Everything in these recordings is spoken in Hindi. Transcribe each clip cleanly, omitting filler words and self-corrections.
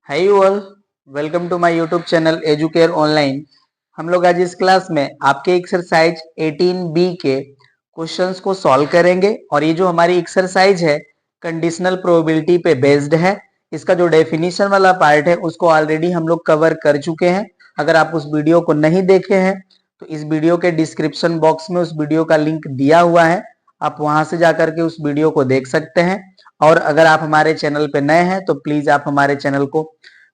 Hi all, welcome to my YouTube channel Educare online. हम लोग आज इस क्लास में आपके एक्सरसाइज 18B के क्वेश्चंस को सॉल्व करेंगे और ये जो हमारी एक्सरसाइज है कंडीशनल प्रोबेबिलिटी पे बेस्ड है। इसका जो डेफिनेशन वाला पार्ट है उसको ऑलरेडी हम लोग कवर कर चुके हैं। अगर आप उस वीडियो को नहीं देखे हैं तो इस वीडियो के डिस्क्रिप्शन बॉक्स में उस वीडियो का लिंक दिया हुआ है, आप वहां से जाकर के उस वीडियो को देख सकते हैं। और अगर आप हमारे चैनल पे नए हैं तो प्लीज आप हमारे चैनल को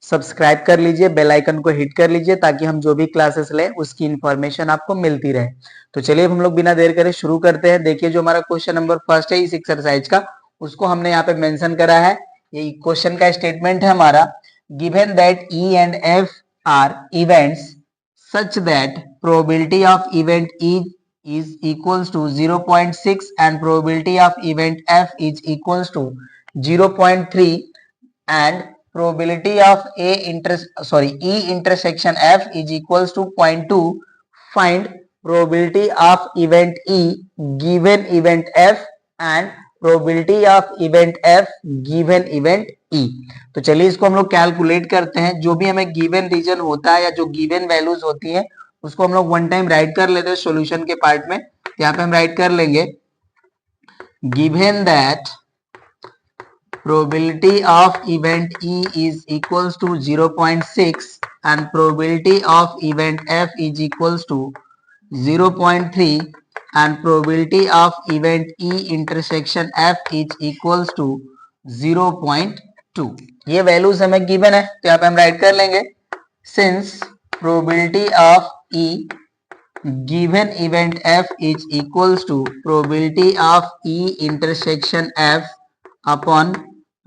सब्सक्राइब कर लीजिए, बेल आइकन को हिट कर लीजिए ताकि हम जो भी क्लासेस लें उसकी इंफॉर्मेशन आपको मिलती रहे। तो चलिए हम लोग बिना देर करे शुरू करते हैं। देखिए जो हमारा क्वेश्चन नंबर फर्स्ट है इस एक्सरसाइज का, उसको हमने यहाँ पे मेंशन करा है। ये क्वेश्चन का स्टेटमेंट है हमारा, given that E and F R events such that probability of event E is equals to 0.6 and probability of event F is equals to 0.3 and probability of E intersection F is equals to 0.2. Find probability of event E given event F and probability of event F given event E। तो चलिए इसको हम लोग कैलकुलेट करते हैं। जो भी हमें गिवन रीजन होता है या जो गिवन वैल्यूज होती है उसको हम लोग वन टाइम राइट कर लेते हैं सॉल्यूशन के पार्ट में। यहाँ पे हम राइट कर लेंगे, given that probability of event E is equals to 0.6 and probability of event F is equals to 0.3 and probability of event E intersection F is equals to 0.2। ये वैल्यूज हमें गिवन है तो यहाँ पे हम राइट कर लेंगे, since probability of E given event F is equals to probability of E intersection F upon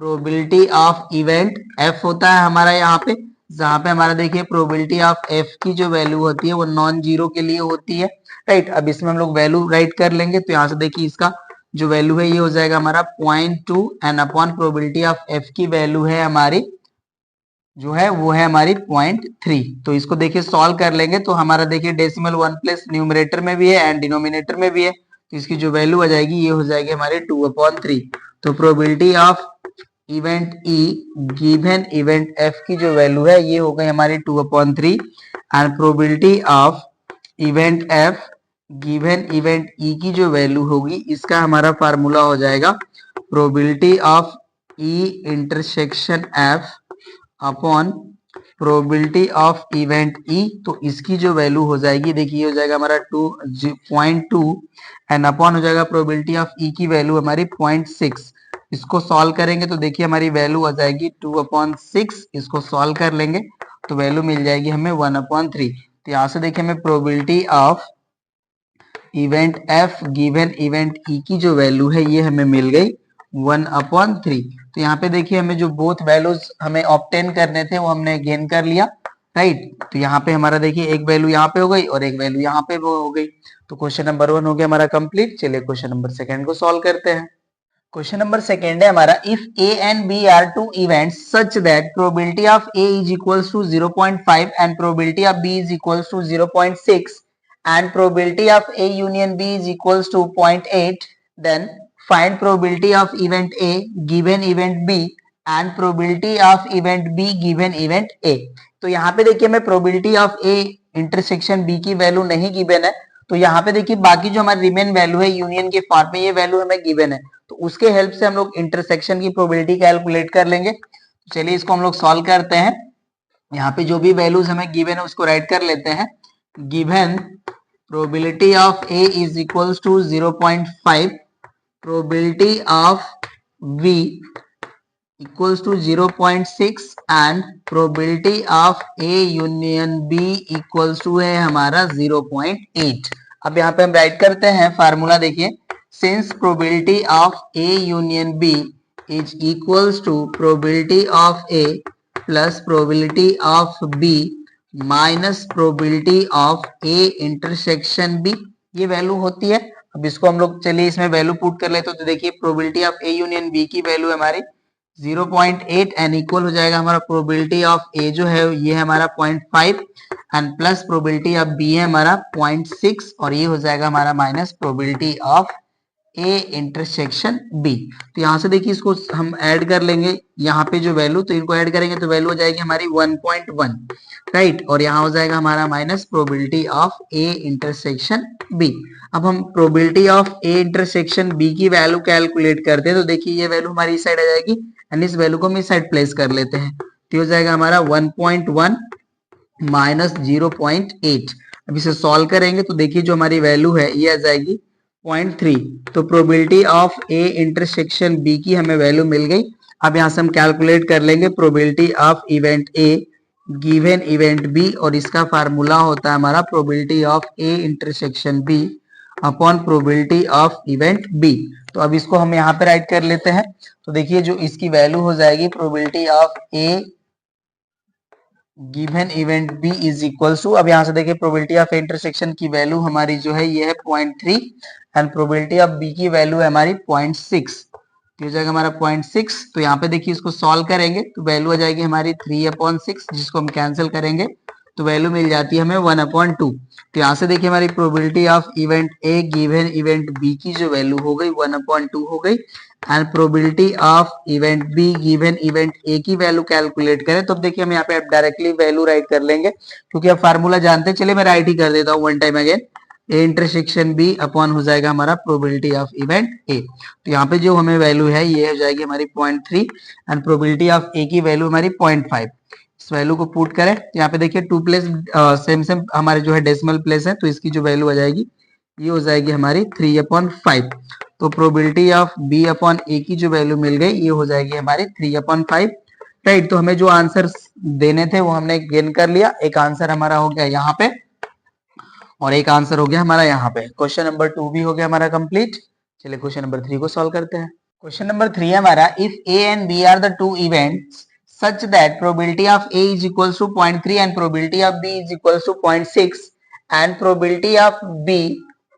probability of event F होता है हमारा यहाँ पे, जहां पे हमारा देखिए प्रोबेबिलिटी ऑफ एफ की जो वैल्यू होती है वो नॉन जीरो के लिए होती है, राइट। अब इसमें हम लोग वैल्यू राइट कर लेंगे तो यहाँ से देखिए इसका जो वैल्यू है ये हो जाएगा हमारा 0.2 and upon probability of F की वैल्यू है हमारी जो है वो है हमारी 0.3। तो इसको देखिए सॉल्व कर लेंगे तो हमारा देखिए डेसिमल 1 प्लस न्यूमरेटर में भी है एंड डिनोमिनेटर में भी है, तो इसकी जो वैल्यू आ जाएगी ये हो जाएगी हमारी 2/3। तो probability of event E given event F की जो वैल्यू है ये हो गई हमारी 2/3 and probability of event F given event E की जो वैल्यू होगी इसका हमारा फार्मूला हो जाएगा probability of E intersection F upon probability of event E। तो इसकी जो वैल्यू हो जाएगी देखिए हो जाएगा हमारा 2.2 एंड अपॉन हो जाएगा प्रोबेबिलिटी ऑफ E की वैल्यू हमारी 0.6। इसको सॉल्व करेंगे तो देखिए हमारी वैल्यू आ जाएगी 2/6। इसको सॉल्व कर लेंगे तो वैल्यू मिल जाएगी हमें 1/3। तो यहाँ से देखिए हमें probability of event F given event E की जो वैल्यू है ये हमें मिल गई 1/3। तो यहाँ पे देखिए हमें जो बोथ वैल्यूज हमें ऑब्टेन करने थे वो हमने गेन कर लिया, राइट। तो यहाँ पे हमारा देखिए एक वैल्यू यहाँ पे हो गई और एक वैल्यू यहाँ पे वो हो गई। तो क्वेश्चन नंबर 1 हो गया हमारा कंप्लीट। चलिए क्वेश्चन नंबर 2 को सॉल्व करते हैं। क्वेश्चन नंबर 2 है हमारा, if A and B are two events such that probability of A is equals to 0.5 and probability of B is equals to 0.6 and probability of A union B is equals to 0.8, then find probability of event A given event B and probability of event B given event A। तो यहाँ पे देखिए हमें probability of A intersection B की वैल्यू नहीं गिवन है, तो यहाँ पे देखिए बाकी जो हमारी रिमेन वैल्यू है यूनियन के फॉर्म में ये वैल्यू हमें गिवन है, तो उसके हेल्प से हम लोग इंटरसेक्शन की प्रोबेबिलिटी कैलकुलेट कर लेंगे। तो चलिए इसको हम लोग सॉल्व करते हैं। यहाँ पे जो भी वैल्यूज हमें गिवन है उसको राइट कर लेते हैं। Given probability of A is equals to 0.5, probability of B equals to 0.6 and probability of A union B equals to है हमारा 0.8। अब यहाँ पे हम राइट करते हैं फार्मूला, देखिए since probability of A union B is equals to probability of A plus probability of B minus probability of A intersection B, ये वैल्यू होती है। अब इसको हम लोग चलिए इसमें वैल्यू पुट कर लेते तो देखिए probability of A union B की वैल्यू हमारी 0.8 एंड इक्वल हो जाएगा हमारा प्रोबेबिलिटी ऑफ ए जो है ये है हमारा 0.5 and plus probability of B है हमारा 0.6 और ये हो जाएगा हमारा minus probability of A intersection B. तो यहाँ से देखिए इसको हम ऐड कर लेंगे, यहाँ पे जो वैल्यू, तो इनको ऐड करेंगे तो वैल्यू हो जाएगी हमारी 1.1, राइट। और यहाँ हो जाएगा हमारा minus probability of A intersection B. अब हम probability of A intersection B की वैल्यू कैलकुलेट करते हैं, तो देखिए ये वैल्यू हमारी इस साइड आ जाएगी एंड इस वैल्यू को हम इस साइड प्लेस कर लेते हैं, तो हो जाएगा हमारा 1.1 माइनस 0.8। अब इसे सॉल्व करेंगे तो देखिए जो हमारी वैल्यू है ये आ जाएगी 0.3। तो probability of A intersection B की हमें वैल्यू मिल गई। अब यहाँ से हम कैलकुलेट कर लेंगे probability of event A given event B, और इसका फार्मूला होता है हमारा probability of A intersection B upon probability of event B. तो अब इसको हम यहाँ पे राइट कर लेते हैं, तो देखिए जो इसकी वैल्यू हो जाएगी probability of A given event B is equal to, अब यहाँ से देखिए प्रोबेबिलिटी ऑफ इंटरसेक्शन की वैल्यू हमारी जो है ये है 0.3 एंड प्रोबेबिलिटी ऑफ बी की वैल्यू है हमारी 0.6, हो जाएगा हमारा 0.6। तो यहाँ पे देखिए इसको सॉल्व करेंगे तो वैल्यू आ जाएगी हमारी 3/6, जिसको हम कैंसिल करेंगे तो वैल्यू मिल जाती है हमें 1/2। तो यहाँ से देखिए हमारी probability of event A given event B की जो वैल्यू हो गई 1/2 हो गई, and probability of event B given event A की वैल्यू कैलकुलेट करें तो अब देखिए हम यहाँ पे डायरेक्टली वैल्यू राइट कर लेंगे, क्योंकि अब फार्मूला जानते हैं। चलिए मैं राइट ही कर देता हूँ one time again, A intersection B upon हो जाएगा हमारा प्रोबेबिलिटी ऑफ इवेंट ए। तो यहाँ पे जो हमें वैल्यू है ये हो जाएगी हमारी 0.3 एंड प्रोबेबिलिटी ऑफ ए की वैल्यू हमारी 0.5। इस वैल्यू को पुट करें तो यहाँ पे देखिए 2 प्लेस सेम सेम हमारे जो है डेसिमल प्लेस है, तो इसकी जो वैल्यू आ जाएगी ये हो जाएगी हमारी 3/5। तो प्रोबेबिलिटी ऑफ बी अपॉन ए की जो वैल्यू मिल गई ये हो जाएगी हमारी 3/5, राइट। तो हमें जो आंसर देने थे वो हमने गेन कर लिया। एक आंसर हमारा हो गया यहाँ पे और एक आंसर हो गया हमारा यहाँ पे। क्वेश्चन नंबर 2 भी हो गया हमारा कंप्लीट। चलिए क्वेश्चन नंबर 3 को सॉल्व करते हैं। क्वेश्चन नंबर 3 है हमारा, if A and B are the two events such that probability of A is equals to 0.3 and probability of B is equals to 0.6 and probability of B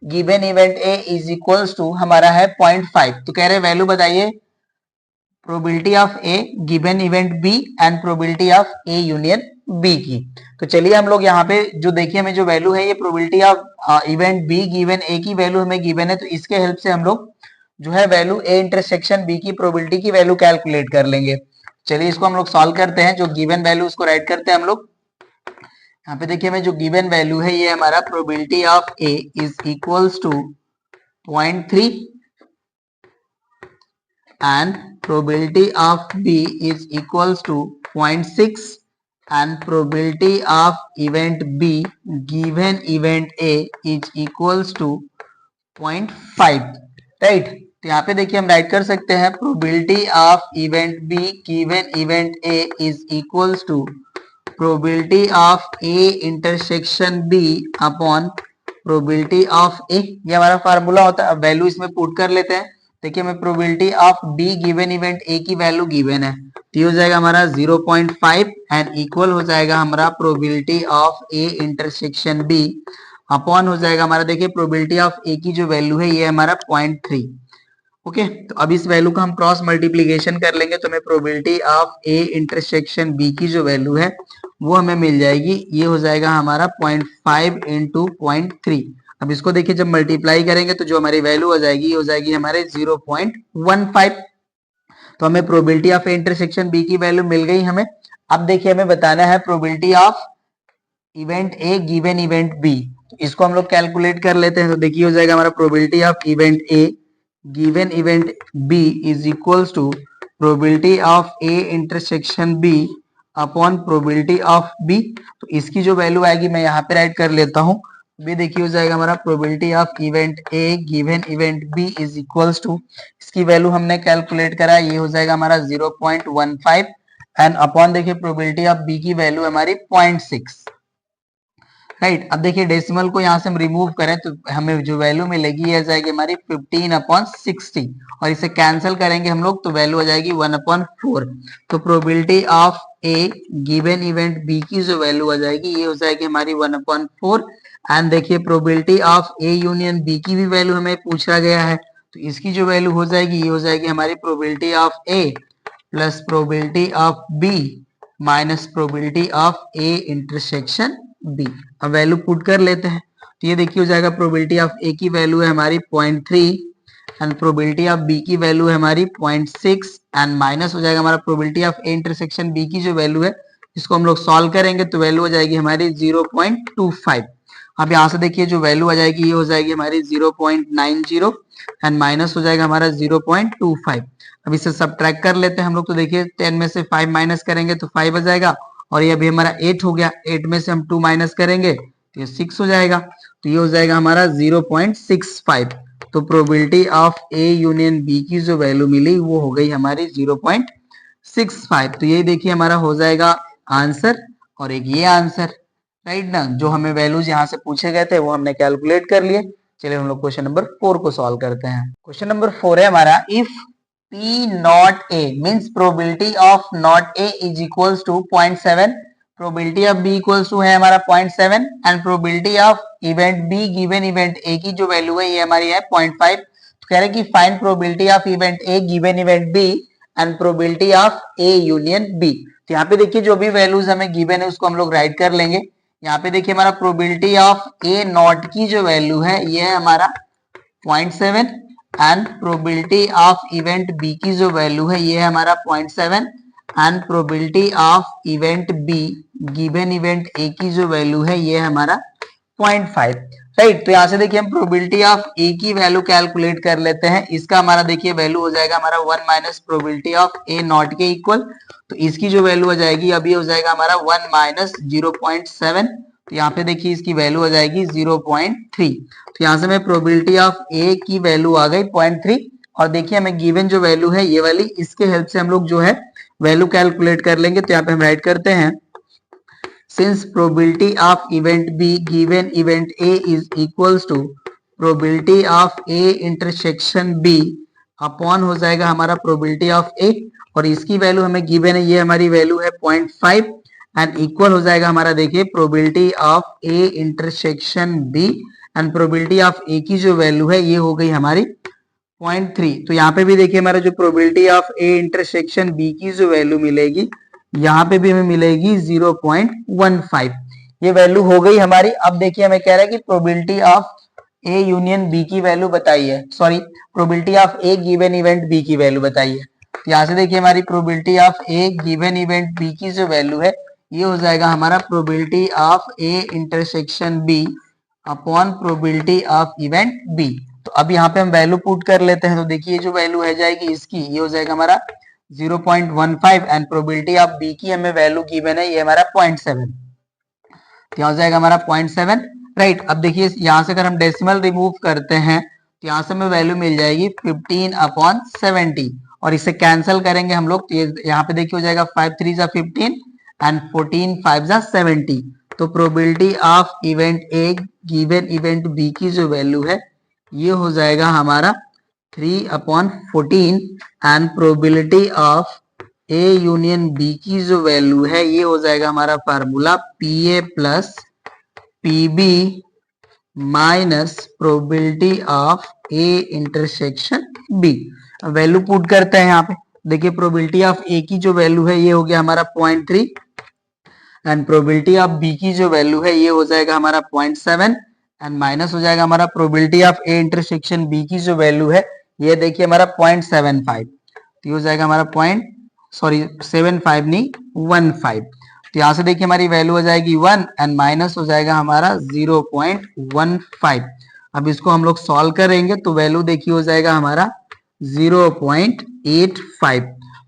given event A is equals to हमारा है 0.5। तो कह रहे वैल्यू बताइए probability of A given event B and probability of A union B की। तो चलिए हम लोग यहाँ पे जो देखिए हमें जो वैल्यू है ये probability of event B given A की वैल्यू हमें गिवन है, तो इसके हेल्प से हम लोग जो है वैल्यू ए इंटरसेक्शन बी की प्रोबेबिलिटी की वैल्यू कैलकुलेट कर लेंगे। चलिए इसको हम लोग सॉल्व करते हैं, जो गिवन वैल्यू उसको राइट करते हैं हम लोग। यहाँ पे देखिए हमें जो गिवन वैल्यू है ये हमारा probability of A is equals to 0.3 and probability of B is equals to 0.6 and probability of event B given event A is equals to 0.5, right. तो यहाँ पे देखिए हम राइट कर सकते हैं probability of event B given event A is equals to probability of A intersection B upon probability of A, ये हमारा फार्मूला होता है। अब वैल्यू इसमें पुट कर लेते हैं। देखिए हमें probability of B given event A की वैल्यू गिवन है, तो ये हो जाएगा हमारा 0.5 एंड इक्वल हो जाएगा हमारा probability of A intersection B upon हो जाएगा हमारा, देखिए प्रोबेबिलिटी ऑफ ए की जो वैल्यू है ये हमारा 0.3। ओके, तो अब इस वैल्यू का हम क्रॉस मल्टीप्लीकेशन कर लेंगे तो हमें probability of A intersection B की जो वैल्यू है वो हमें मिल जाएगी, ये हो जाएगा हमारा 0.5 इंटू 0.3। अब इसको देखिए जब मल्टीप्लाई करेंगे तो जो हमारी वैल्यू आ जाएगी ये हो जाएगी हमारे 0.15। तो हमें probability of A intersection B की वैल्यू मिल गई हमें। अब देखिए हमें बताना है probability of event A given event B, तो इसको हम लोग कैलकुलेट कर लेते हैं। तो देखिए हो जाएगा हमारा probability of event A given event B is equals to probability of A intersection B upon probability of B. तो इसकी जो वैल्यू आएगी मैं यहाँ पे राइट कर लेता हूँ। बी देखिए हो जाएगा हमारा probability of event A given event B is equals to, इसकी वैल्यू हमने कैलकुलेट करा, ये हो जाएगा हमारा 0.15 एंड अपॉन देखिए प्रोबेबिलिटी ऑफ बी की वैल्यू हमारी 0.6, राइट। अब देखिए डेसिमल को यहाँ से हम रिमूव करें तो हमें जो वैल्यू मिलेगी ये आ जाएगी हमारी 15/60 और इसे कैंसिल करेंगे हम लोग तो वैल्यू आ जाएगी 1/4। तो probability of A given event B की जो वैल्यू आ जाएगी ये हो जाएगी हमारी 1/4 एंड देखिए probability of A union B की भी वैल्यू हमें पूछा गया है, तो इसकी जो वैल्यू हो जाएगी ये हो जाएगी हमारी probability of A plus probability of B minus probability of A intersection B. अब वैल्यू पुट कर लेते हैं तो ये देखिए हो जाएगा प्रोबेबिलिटी ऑफ ए की वैल्यू है हमारी 0.3 एंड प्रोबेबिलिटी ऑफ बी की वैल्यू है हमारी 0.6 एंड माइनस हो जाएगा हमारा probability of A intersection B की जो वैल्यू है, इसको हम लोग सॉल्व करेंगे तो वैल्यू हो जाएगी हमारी 0.25। अब यहाँ से देखिए जो वैल्यू आ जाएगी ये हो जाएगी हमारी 0.90 एंड माइनस हो जाएगा हमारा 0.25। अब इसे सब्ट्रैक्ट कर लेते हैं हम लोग, तो देखिए 10 में से 5 माइनस करेंगे तो 5 आ जाएगा, और ये अभी हमारा 8 हो गया, 8 में से हम 2 माइनस करेंगे तो ये 6 हो जाएगा, तो ये हो जाएगा हमारा 0.65। तो probability of A union B की जो वैल्यू मिली वो हो गई हमारी 0.65। तो यही देखिए हमारा हो जाएगा आंसर, और एक ये आंसर, राइट ना, जो हमें वैल्यूज यहाँ से पूछे गए थे वो हमने कैलकुलेट कर लिए। चलिए हम लोग क्वेश्चन नंबर 4 को सॉल्व करते हैं। क्वेश्चन नंबर 4 है हमारा, if P not A means probability of not A is equals to 0.7, probability of B equals to है हमारा 0.7 and probability of event B given event A की जो वैल्यू है ये हमारी है 0.5। तो कह रहे हैं कि find probability of event A given event B and probability of A union B। तो यहाँ पे देखिए जो भी वैल्यूज हमें गिवन है उसको हम लोग राइट कर लेंगे। यहाँ पे देखिए हमारा प्रोबेबिलिटी ऑफ ए नॉट की जो वैल्यू है ये है हमारा 0.7 and probability of event B की जो वैल्यू है ये है हमारा 0.7 and probability of event B given event A की जो वैल्यू है ये है हमारा 0.5, राइट। तो यहाँ से देखिए हम प्रोबेबिलिटी ऑफ ए की वैल्यू कैलकुलेट कर लेते हैं। इसका हमारा देखिए वैल्यू हो जाएगा हमारा 1 minus probability of A not के इक्वल, तो इसकी जो वैल्यू हो जाएगी अभी हो जाएगा हमारा 1 माइनस 0.7, तो यहाँ पे देखिए इसकी वैल्यू हो जाएगी 0.3। तो यहाँ से मैं प्रोबेबिलिटी ऑफ ए की वैल्यू आ गई 0.3, और देखिए हमें गिवन जो वैल्यू है ये वाली, इसके हेल्प से हम लोग जो है वैल्यू कैलकुलेट कर लेंगे। तो यहाँ पे हम राइट करते हैं, since probability of event B given event A is equals to probability of A intersection B upon हो जाएगा हमारा probability of A, और इसकी वैल्यू हमें गिवन है ये हमारी वैल्यू है 0.5 एंड इक्वल हो जाएगा हमारा देखिए probability of A intersection B and probability of A की जो वैल्यू है ये हो गई हमारी 0.3। तो यहाँ पे भी देखिए हमारा जो probability of A intersection B की जो वैल्यू मिलेगी यहाँ पे भी हमें मिलेगी 0.15, ये वैल्यू हो गई हमारी। अब देखिए हमें कह रहा है कि probability of A union B की वैल्यू बताइए, sorry probability of A given event B की वैल्यू बताइए। तो यहाँ से देखिए हमारी probability of A given event B की जो वैल्यू है ये हो जाएगा हमारा probability of A intersection B upon probability of event B. तो अब यहाँ पे हम वैल्यू पुट कर लेते हैं, तो देखिए जो वैल्यू है जाएगी इसकी ये हो जाएगा हमारा 0.15 एंड प्रोबेबिलिटी ऑफ बी की हमें वैल्यू गिवन है ये हमारा 0.7, तो यहाँ हो जाएगा हमारा 0.7, राइट। अब देखिए यहाँ से अगर हम डेसिमल रिमूव करते हैं तो यहाँ से हमें वैल्यू मिल जाएगी 15/70, और इसे कैंसिल करेंगे हम लोग तो यहाँ पे देखिए हो जाएगा 5 3 जा 15 एंड 14 5 जा 70। तो probability of event A given event B की जो वैल्यू है ये हो जाएगा हमारा 3/14 and probability of A union B की जो वैल्यू है ये हो जाएगा हमारा formula P A plus P B minus probability of A intersection B. Value put करते हैं यहाँ पे, देखिए प्रोबेबिलिटी ऑफ ए की जो वैल्यू है ये हो गया हमारा 0.3 एंड प्रोबेबिलिटी ऑफ बी की जो वैल्यू है ये हो जाएगा हमारा 0.7 एंड माइनस हो जाएगा हमारा probability of A intersection B की जो वैल्यू है ये देखिए हमारा 0.75, तो ये हो जाएगा हमारा 75 नहीं 15। तो यहाँ से देखिए हमारी वैल्यू हो जाएगी 1 एंड माइनस हो जाएगा हमारा 0.15। अब इसको हम लोग सॉल्व करेंगे तो वैल्यू देखिए हो जाएगा हमारा 0.85।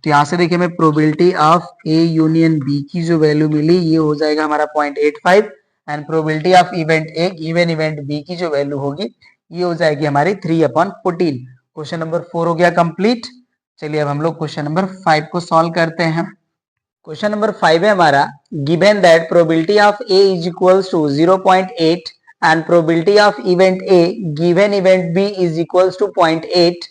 तो यहाँ से देखिए हमें probability of A union B की जो वैल्यू मिली ये हो जाएगा हमारा 0.85 and probability of event A given event B की जो वैल्यू होगी ये हो जाएगी हमारी 3/14। क्वेश्चन नंबर 4 हो गया कंप्लीट। चलिए अब हम लोग क्वेश्चन नंबर 5 को सॉल्व करते हैं। क्वेश्चन नंबर 5 है हमारा, given that probability of A is equals to 0.8 and probability of event A given event B is equals to 0.8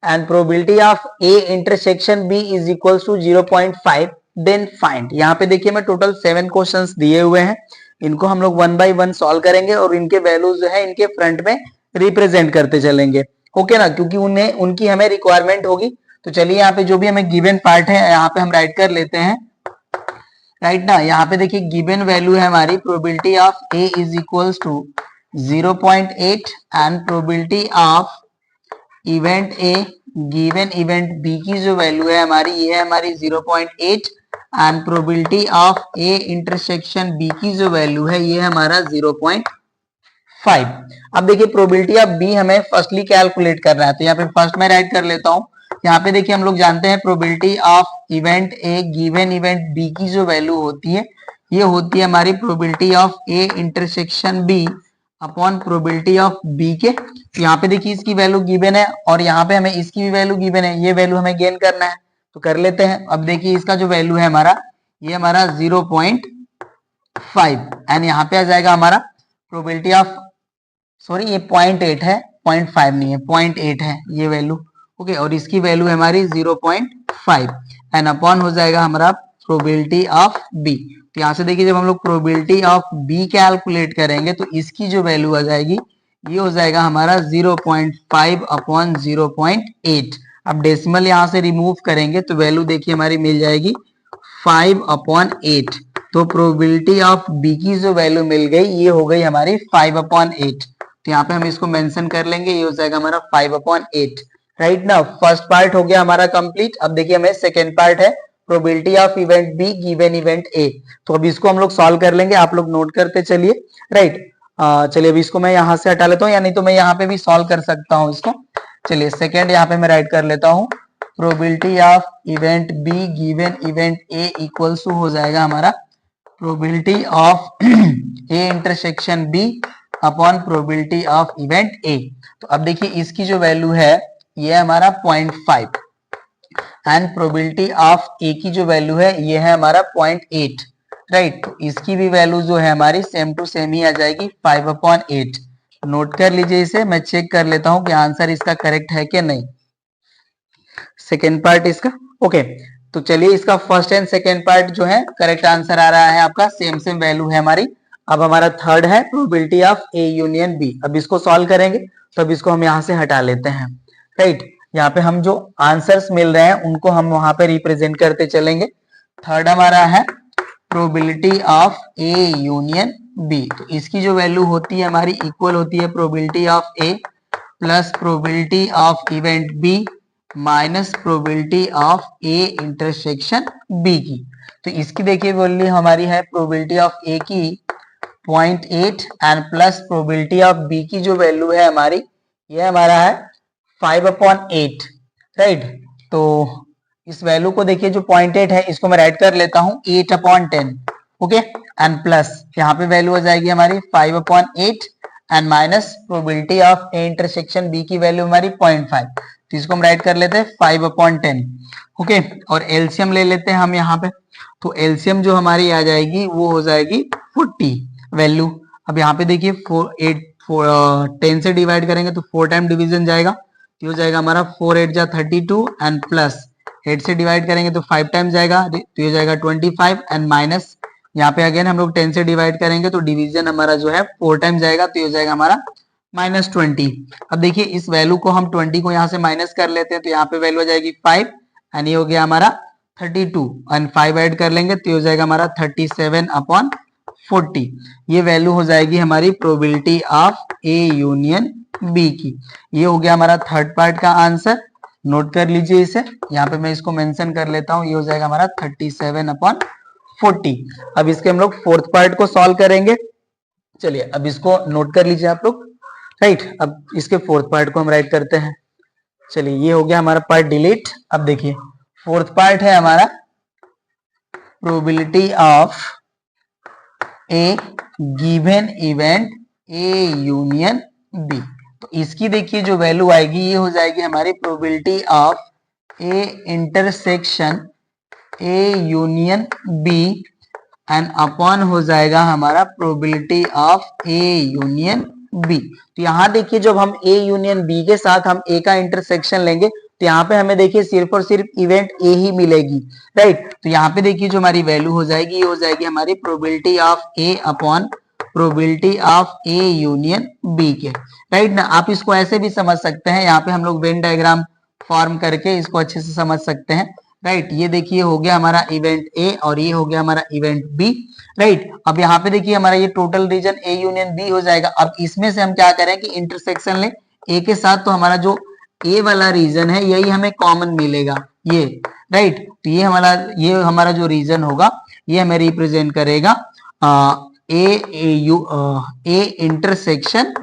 and probability of A intersection B is equals to 0.5 then find. यहाँ पे देखिए मैं टोटल 7 क्वेश्चंस दिए हुए हैं, इनको हम लोग 1 बाय 1 सॉल्व करेंगे और इनके वैल्यूज जो है इनके फ्रंट में रिप्रेजेंट करते चलेंगे, ओके ना, क्योंकि उन्हें उनकी हमें रिक्वायरमेंट होगी। तो चलिए यहाँ पे जो भी हमें गिवन पार्ट है यहाँ पे हम राइट कर लेते हैं, राइट ना। यहाँ पे देखिए गिवन वैल्यू है हमारी probability of A is equals to 0.8 and probability of event A given event B की जो वैल्यू है हमारी, ये है हमारी 0.8 and probability of A intersection B की जो वैल्यू है ये हमारा 0.5। अब देखिए प्रोबेबिलिटी ऑफ बी हमें फर्स्टली कैलकुलेट करना है, तो यहाँ पे फर्स्ट मैं राइट कर लेता हूँ। यहाँ पे देखिए हम लोग जानते हैं probability of event A given event B की जो वैल्यू होती है ये होती है हमारी probability of A intersection B upon probability of B के। तो यहाँ पे देखिए इसकी वैल्यू गिवन है और यहाँ पे हमें इसकी भी वैल्यू गिवन है, ये वैल्यू हमें गेन करना है तो कर लेते हैं। अब देखिए इसका जो वैल्यू है हमारा ये हमारा 0.5 एंड यहाँ पे आ जाएगा हमारा प्रोबेबिलिटी ऑफ, सॉरी ये 0.8 है, 0.5 नहीं है, 0.8 है ये वैल्यू। ओके, और इसकी वैल्यू है हमारी 0.5 एंड अपॉन हो जाएगा हमारा प्रोबेबिलिटी ऑफ बी। तो यहाँ से देखिए जब हम लोग प्रोबेबिलिटी ऑफ बी कैलकुलेट करेंगे तो इसकी जो वैल्यू आ जाएगी ये हो जाएगा हमारा 0.5 अपॉन 0.8। अब डेसिमल यहाँ से रिमूव करेंगे तो वैल्यू देखिए हमारी मिल जाएगी 5/8। तो प्रोबेबिलिटी ऑफ बी की जो वैल्यू मिल गई ये हो गई हमारी 5/8। तो यहाँ पे हम इसको मेंशन कर लेंगे, ये हो जाएगा हमारा 5/8। राइट ना, फर्स्ट पार्ट हो गया हमारा कंप्लीट। अब देखिए हमें सेकेंड पार्ट है probability of event B given event A. तो अभी इसको हम लोग सॉल्व कर लेंगे, आप लोग नोट करते चलिए। राइट, चलिए अभी इसको मैं यहाँ से हटा लेता हूँ, या नहीं तो मैं यहाँ पे भी सॉल्व कर सकता हूँ इसको। चलिए सेकेंड यहाँ पे मैं राइट कर लेता हूँ, probability of event B given event A equals to हो जाएगा हमारा probability of A intersection B upon probability of event A. तो अब देखिए इसकी जो वैल्यू है ये हमारा 0.5 एंड प्रोबेबिलिटी ऑफ ए की जो वैल्यू है ये है हमारा 0.8। राइट, तो इसकी भी वैल्यू जो है हमारी सेम टू सेम ही आ जाएगी 5/8। नोट कर लीजिए इसे, मैं चेक कर लेता हूं कि आंसर इसका करेक्ट है कि नहीं, सेकेंड पार्ट इसका। ओके, तो चलिए इसका फर्स्ट एंड सेकेंड पार्ट जो है करेक्ट आंसर आ रहा है आपका, सेम सेम वैल्यू है हमारी। अब हमारा थर्ड है probability of A union B. अब इसको सॉल्व करेंगे तो अब इसको हम यहाँ से हटा लेते हैं। राइट, यहाँ पे हम जो आंसर्स मिल रहे हैं उनको हम वहां पे रिप्रेजेंट करते चलेंगे। थर्ड हमारा है probability of A union B. तो इसकी जो वैल्यू होती है हमारी इक्वल होती है probability of A plus probability of event B minus probability of A intersection B की। तो इसकी देखिए वैल्यू हमारी है प्रोबेबिलिटी ऑफ ए की 0.8 and plus probability of B की जो वैल्यू है हमारी ये हमारा है 5/8। राइट, तो इस वैल्यू को देखिए जो 0.8 है इसको मैं राइट कर लेता हूं 8/10। ओके, एंड प्लस यहाँ पे वैल्यू आ जाएगी हमारी 5/8 and minus probability of A intersection B की वैल्यू हमारी 0.5। तो इसको हम राइट कर लेते हैं 5/10। ओके, और एलसीएम ले लेते हैं हम यहाँ पे। तो एलसीएम जो हमारी आ जाएगी वो हो जाएगी 40 वैल्यू। अब यहाँ पे देखिए 10 से डिवाइड करेंगे तो 4 टाइम डिवीजन जाएगा, तो हो जाएगा हमारा 4 8 32 एंड प्लस 8 से डिवाइड करेंगे तो 5 टाइम जाएगा, तो ये जाएगा 25 एंड माइनस यहाँ पे अगेन हम लोग 10 से डिवाइड करेंगे तो डिवीजन हमारा जो है 4 टाइम जाएगा, तो ये जाएगा हमारा -20। अब देखिए इस वैल्यू को हम 20 को यहाँ से माइनस कर लेते हैं तो यहाँ पे वैल्यू आ जाएगी 5 एंड ये हो गया हमारा 32 एंड 5 ऐड कर लेंगे तो ये हो जाएगा हमारा 37/40। ये वैल्यू हो जाएगी हमारी probability of A union B की। ये हो गया हमारा थर्ड पार्ट का आंसर, नोट कर लीजिए इसे। यहाँ पे मैं इसको मेंशन कर लेता हूँ, ये हो जाएगा हमारा 37/40। अब इसके हम लोग फोर्थ पार्ट को सॉल्व करेंगे। चलिए अब इसको नोट कर लीजिए आप लोग। राइट, अब इसके फोर्थ पार्ट को हम राइट करते हैं। चलिए ये हो गया हमारा पार्ट डिलीट। अब देखिए फोर्थ पार्ट है हमारा probability of A given event A union B. तो इसकी देखिए जो वैल्यू आएगी ये हो जाएगी हमारी probability of A intersection A union B and upon हो जाएगा हमारा probability of A union B. तो यहाँ देखिए जब हम ए यूनियन बी के साथ हम ए का इंटरसेक्शन लेंगे तो यहाँ पे हमें देखिए सिर्फ और सिर्फ इवेंट ए ही मिलेगी। राइट, तो यहाँ पे देखिए जो हमारी वैल्यू हो जाएगी ये हो जाएगी हमारी probability of A upon probability of A union B के। राइट ना, आप इसको ऐसे भी समझ सकते हैं, यहाँ पे हम लोग वेन डायग्राम फॉर्म करके इसको अच्छे से समझ सकते हैं। राइट, ये देखिए हो गया हमारा इवेंट ए और ये हो गया हमारा इवेंट बी। राइट, अब यहाँ पे देखिए हमारा ये total region A union B हो जाएगा। अब इसमें से हम क्या करें कि इंटरसेक्शन ले ए के साथ, तो हमारा जो ए वाला रीजन है यही हमें कॉमन मिलेगा, ये राइट। तो ये हमारा जो रीजन होगा ये हमें रिप्रेजेंट करेगा A intersection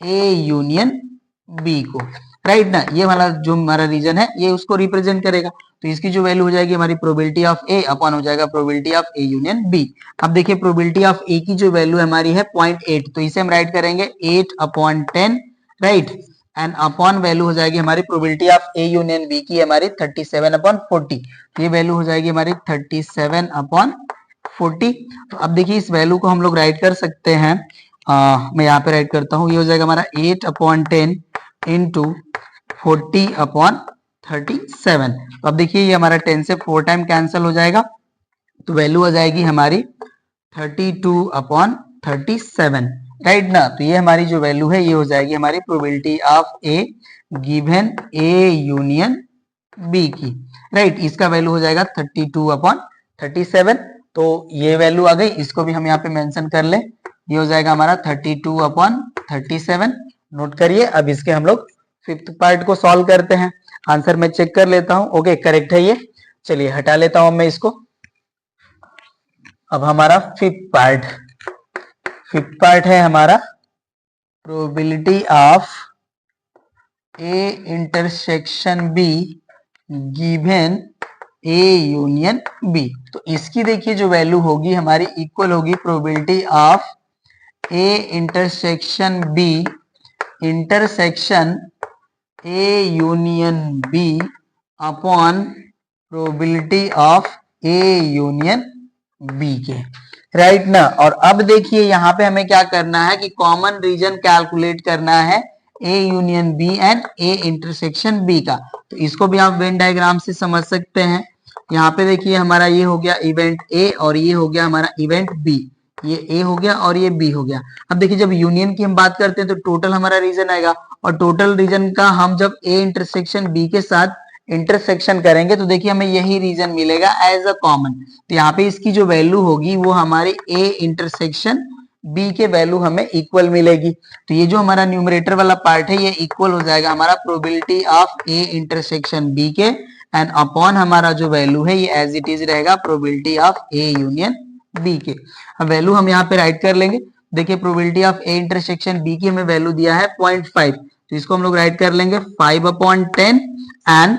A union B को, राइट ना। ये वाला जो हमारा रीजन है ये उसको रिप्रेजेंट करेगा। तो इसकी जो वैल्यू हो जाएगी हमारी प्रोबेबिलिटी ऑफ ए अपॉन हो जाएगा probability of A union B. अब देखिए प्रोबेबिलिटी ऑफ ए की जो वैल्यू हमारी है 0.8, तो इसे हम राइट करेंगे 8/10, राइट। एंड अपॉन वैल्यू हो जाएगी हमारी probability of A union B की हमारी 37/40। ये वैल्यू हो जाएगी हमारी 37/40। तो अब देखिए इस वैल्यू को हम लोग राइट कर सकते हैं, मैं यहाँ पे राइट करता हूँ। ये हो जाएगा हमारा 8/10 इंटू 40/37। तो अब देखिए ये हमारा 10 से 4 टाइम कैंसिल हो जाएगा, तो वैल्यू आ जाएगी हमारी 32/37, राइट ना। तो ये हमारी जो वैल्यू है ये हो जाएगी हमारी probability of A given A union B की, राइट। इसका वैल्यू हो जाएगा 32/37। तो ये वैल्यू आ गई, इसको भी हम यहाँ पे मेंशन कर ले। ये हो जाएगा हमारा 32/37, नोट करिए। अब इसके हम लोग फिफ्थ पार्ट को सॉल्व करते हैं। आंसर मैं चेक कर लेता हूं, ओके करेक्ट है ये। चलिए हटा लेता हूं मैं इसको। अब हमारा फिफ्थ पार्ट है हमारा probability of A intersection B given A union B. तो इसकी देखिए जो वैल्यू होगी हमारी इक्वल होगी probability of A intersection B intersection A union B upon probability of A union B के, राइट ना। और अब देखिए यहाँ पे हमें क्या करना है कि कॉमन रीजन कैलकुलेट करना है A union B and A intersection B का। तो इसको भी आप वेन डायग्राम से समझ सकते हैं। यहाँ पे देखिए हमारा ये हो गया इवेंट ए और ये हो गया हमारा इवेंट बी। ये ए हो गया और ये बी हो गया। अब देखिए जब यूनियन की हम बात करते हैं तो टोटल हमारा रीजन आएगा, और टोटल रीजन का हम जब ए इंटरसेक्शन बी के साथ इंटरसेक्शन करेंगे तो देखिए हमें यही रीजन मिलेगा एज अ कॉमन। तो यहाँ पे इसकी जो वैल्यू होगी वो हमारी ए इंटरसेक्शन बी के वैल्यू हमें इक्वल मिलेगी। तो ये जो हमारा न्यूमरेटर वाला पार्ट है ये इक्वल हो जाएगा हमारा probability of A intersection B के, एंड अपॉन हमारा जो वैल्यू है ये एज इट इज रहेगा probability of A union B के। अब वैल्यू हम यहाँ पे राइट कर लेंगे। देखिए probability of A intersection B की हमें वैल्यू दिया है 0.5, तो इसको हम लोग राइट कर लेंगे 5/10, and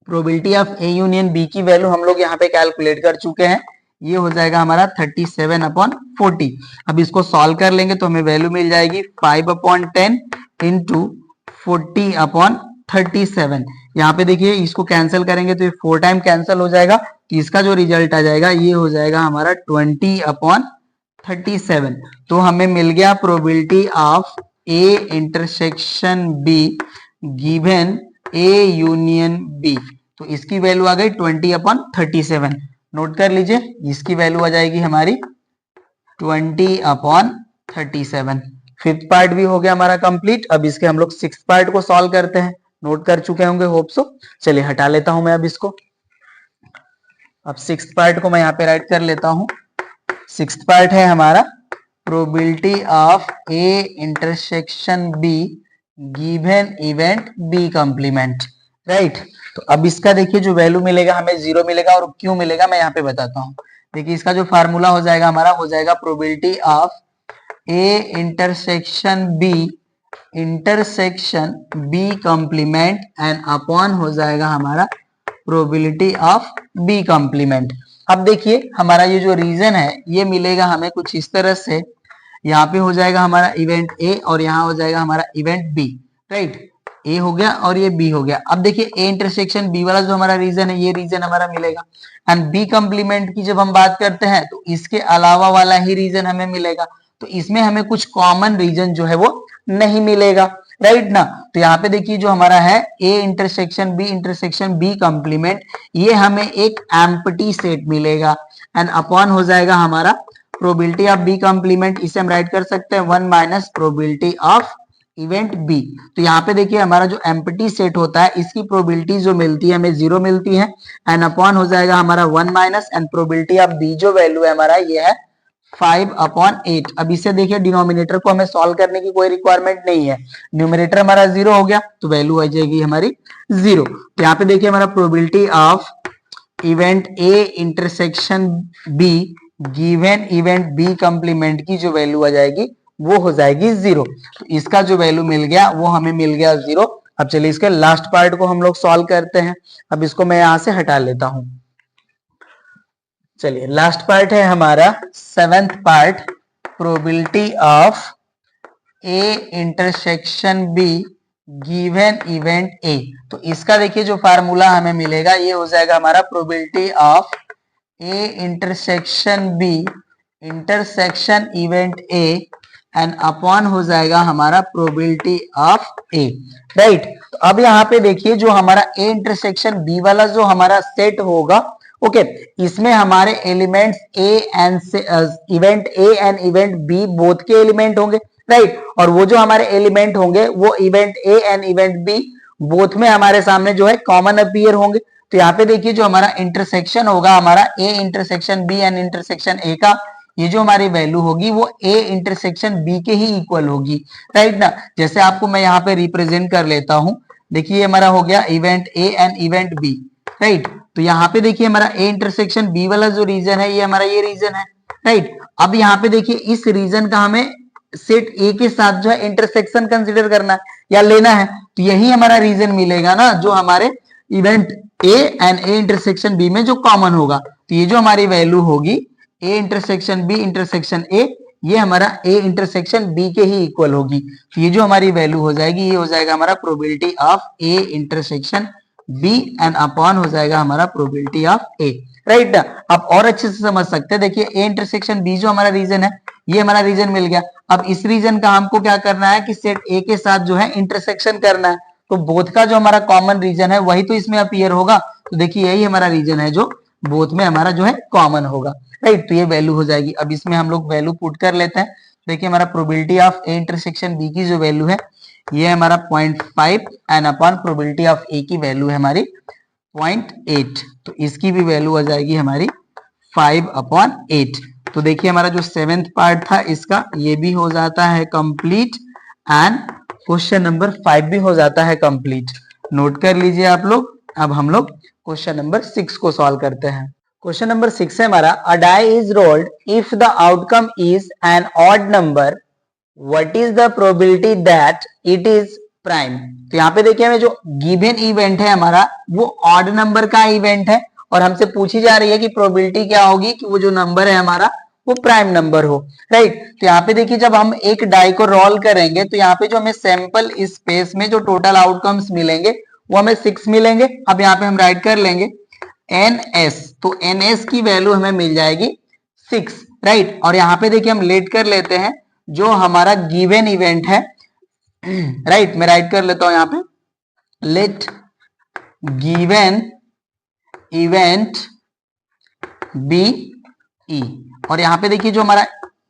probability of A union B की वैल्यू हम लोग यहाँ पे कैलकुलेट कर चुके हैं। ये हो जाएगा हमारा 37/40। अब इसको सॉल्व कर लेंगे तो हमें वैल्यू मिल जाएगी 5/10 इंटू 40/37। यहाँ पे देखिए इसको कैंसिल करेंगे तो ये 4 टाइम कैंसिल हो जाएगा, तो इसका जो रिजल्ट आ जाएगा ये हो जाएगा हमारा 20/37। तो हमें मिल गया probability of A intersection B given A union B. तो इसकी वैल्यू आ गई 20/37। नोट कर लीजिए, इसकी वैल्यू आ जाएगी हमारी 20/37। फिफ्थ पार्ट भी हो गया हमारा कंप्लीट। अब इसके हम लोग सिक्स्थ पार्ट को सॉल्व करते हैं। नोट कर चुके होंगे होप सो। चलिए हटा लेता हूं मैं अब इसको। अब सिक्स्थ पार्ट को मैं यहाँ पे राइट कर लेता हूं। सिक्स्थ पार्ट है हमारा probability of A intersection B given event B complement, right. तो अब इसका देखिए जो वैल्यू मिलेगा हमें 0 मिलेगा, और क्यों मिलेगा मैं यहाँ पे बताता हूँ। देखिए इसका जो फार्मूला हो जाएगा हमारा हो जाएगा probability of A intersection B complement and upon हो जाएगा हमारा प्रोबेबिलिटी ऑफ बी कॉम्प्लीमेंट। अब देखिए हमारा ये जो रीजन है ये मिलेगा हमें कुछ इस तरह से। यहाँ पे हो जाएगा हमारा इवेंट ए और यहाँ हो जाएगा हमारा इवेंट बी, राइट। ए हो गया और ये बी हो गया। अब देखिए ए इंटरसेक्शन बी वाला जो हमारा रीजन है ये रीजन हमारा मिलेगा, एंड बी कॉम्प्लीमेंट की जब हम बात करते हैं तो इसके अलावा वाला ही रीजन हमें मिलेगा। तो इसमें हमें कुछ कॉमन रीजन जो है वो नहीं मिलेगा, राइट ना। तो यहाँ पे देखिए जो हमारा है ए इंटरसेक्शन बी कॉम्प्लीमेंट, ये हमें एक एम्प्टी सेट मिलेगा, एंड अपॉन हो जाएगा हमारा प्रोबेबिलिटी ऑफ बी कॉम्प्लीमेंट। इसे हम राइट कर सकते हैं 1 minus probability of event B. तो यहाँ पे देखिए हमारा जो एम्प्टी सेट होता है इसकी प्रोबेबिलिटी जो मिलती है हमें 0 मिलती है, एंड अपॉन हो जाएगा हमारा 1 minus, and probability of B जो वैल्यू है हमारा ये है 5/8। अब इसे देखिए, डिनोमिनेटर को हमें सॉल्व करने की कोई रिक्वायरमेंट नहीं है, न्यूमरेटर हमारा 0 हो गया तो वैल्यू आ जाएगी हमारी 0। तो यहाँ पे देखिए हमारा probability of event A intersection B given event B complement की जो वैल्यू आ जाएगी वो हो जाएगी 0। तो इसका जो वैल्यू मिल गया वो हमें मिल गया 0। अब चलिए इसके लास्ट पार्ट को हम लोग सॉल्व करते हैं। अब इसको मैं यहां से हटा लेता हूं। चलिए लास्ट पार्ट है हमारा 7th part, probability of A intersection B given event A. तो इसका देखिए जो फार्मूला हमें मिलेगा ये हो जाएगा हमारा probability of A intersection B intersection event A and upon हो जाएगा हमारा प्रोबेबिलिटी ऑफ ए, राइट। तो अब यहाँ पे देखिए जो हमारा ए इंटरसेक्शन बी वाला जो हमारा सेट होगा, ओके, इसमें हमारे elements A and event A and event B both के एलिमेंट होंगे, राइट। और वो जो हमारे एलिमेंट होंगे वो event A and event B both में हमारे सामने जो है कॉमन अपीयर होंगे। तो यहाँ पे देखिए जो हमारा इंटरसेक्शन होगा हमारा A intersection B and intersection A का, ये जो हमारी वैल्यू होगी वो ए इंटरसेक्शन बी के ही इक्वल होगी, राइट ना। जैसे आपको मैं यहाँ पे रिप्रेजेंट कर लेता हूं, देखिए हमारा हो गया event A and event B, right. तो यहाँ पे देखिए हमारा ए इंटरसेक्शन बी वाला जो रीजन है ये हमारा ये रीजन है, राइट। अब यहाँ पे देखिए इस रीजन का हमें सेट ए के साथ जो है इंटरसेक्शन कंसिडर करना है या लेना है, तो यही हमारा रीजन मिलेगा ना जो हमारे event A and A intersection B में जो कॉमन होगा। तो ये जो हमारी वैल्यू होगी A intersection B intersection A, ये हमारा ए इंटरसेक्शन बी के ही इक्वल होगी। तो ये जो हमारी वैल्यू हो जाएगी ये हो जाएगा हमारा probability of A intersection B and upon हो जाएगा हमारा प्रोबेबिलिटी ऑफ ए, राइट। आप और अच्छे से समझ सकते हैं, देखिए ए इंटरसेक्शन बी जो हमारा रीजन है ये हमारा रीजन मिल गया। अब इस रीजन का हमको क्या करना है कि सेट ए के साथ जो है इंटरसेक्शन करना है, तो बोथ का जो हमारा कॉमन रीजन है वही तो इसमें अपीयर होगा। तो देखिए यही हमारा रीजन है जो बोथ में हमारा जो है कॉमन होगा, राइट। तो ये वैल्यू हो जाएगी। अब इसमें हम लोग वैल्यू पुट कर लेते हैं। देखिए हमारा probability of A intersection B की जो वैल्यू है ये हमारा 0.5 and upon probability of A की वैल्यू है हमारी 0.8, तो इसकी भी वैल्यू आ जाएगी हमारी 5/8। तो देखिए हमारा जो 7th पार्ट था इसका ये भी हो जाता है कंप्लीट एंड क्वेश्चन नंबर 5 भी हो जाता है कंप्लीट। नोट कर लीजिए आप लोग। अब हम लोग क्वेश्चन नंबर 6 को सॉल्व करते हैं। क्वेश्चन नंबर 6 है हमारा, a die is rolled if the outcome is an odd number, what is the probability that it is prime. तो यहाँ पे देखिए हमें जो गिवन इवेंट है हमारा वो ऑड नंबर का इवेंट है और हमसे पूछी जा रही है कि प्रोबेबिलिटी क्या होगी कि वो जो नंबर है हमारा वो प्राइम नंबर हो, राइट। तो यहाँ पे देखिए जब हम एक डाई को रोल करेंगे तो यहाँ पे जो हमें सैंपल स्पेस में जो टोटल आउटकम्स मिलेंगे वो हमें 6 मिलेंगे। अब यहाँ पे हम राइट कर लेंगे NS, तो NS की वैल्यू हमें मिल जाएगी 6, राइट। और यहाँ पे देखिए हम लेट कर लेते हैं जो हमारा गिवन इवेंट है, राइट। मैं राइट कर लेता हूं यहाँ पे, let given event be E. और यहाँ पे देखिए जो हमारा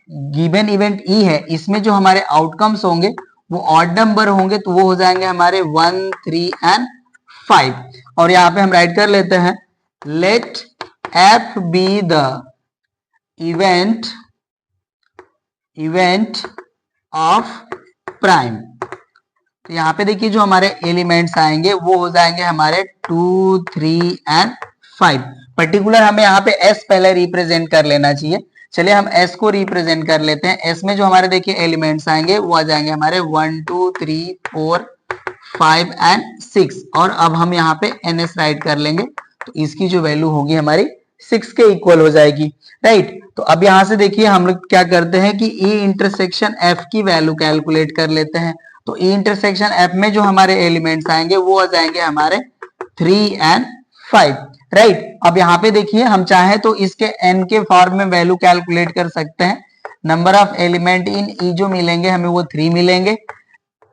गिवन इवेंट ई है इसमें जो हमारे आउटकम्स होंगे वो ऑड नंबर होंगे, तो वो हो जाएंगे हमारे 1, 3 एंड 5। और यहाँ पे हम राइट कर लेते हैं let F be the event of prime. तो यहाँ पे देखिए जो हमारे एलिमेंट्स आएंगे वो हो जाएंगे हमारे 2, 3 एंड 5। पर्टिकुलर हमें यहाँ पे एस पहले रिप्रेजेंट कर लेना चाहिए। चलिए हम एस को रिप्रेजेंट कर लेते हैं। एस में जो हमारे देखिए एलिमेंट्स आएंगे वो आ जाएंगे हमारे 1, 2, 3, 4, 5 एंड 6। और अब हम यहाँ पे एन एस राइट कर लेंगे तो इसकी जो वैल्यू होगी हमारी 6 के इक्वल हो जाएगी, राइट। तो अब यहाँ से देखिए हम लोग क्या करते हैं कि ई इंटरसेक्शन एफ की वैल्यू कैलकुलेट कर लेते हैं। तो ई इंटरसेक्शन एफ में जो हमारे एलिमेंट्स आएंगे वो आ जाएंगे हमारे 3 एंड 5, राइट। अब यहाँ पे देखिए हम चाहे तो इसके एन के फॉर्म में वैल्यू कैलकुलेट कर सकते हैं। नंबर ऑफ एलिमेंट इन ई जो मिलेंगे हमें वो 3 मिलेंगे,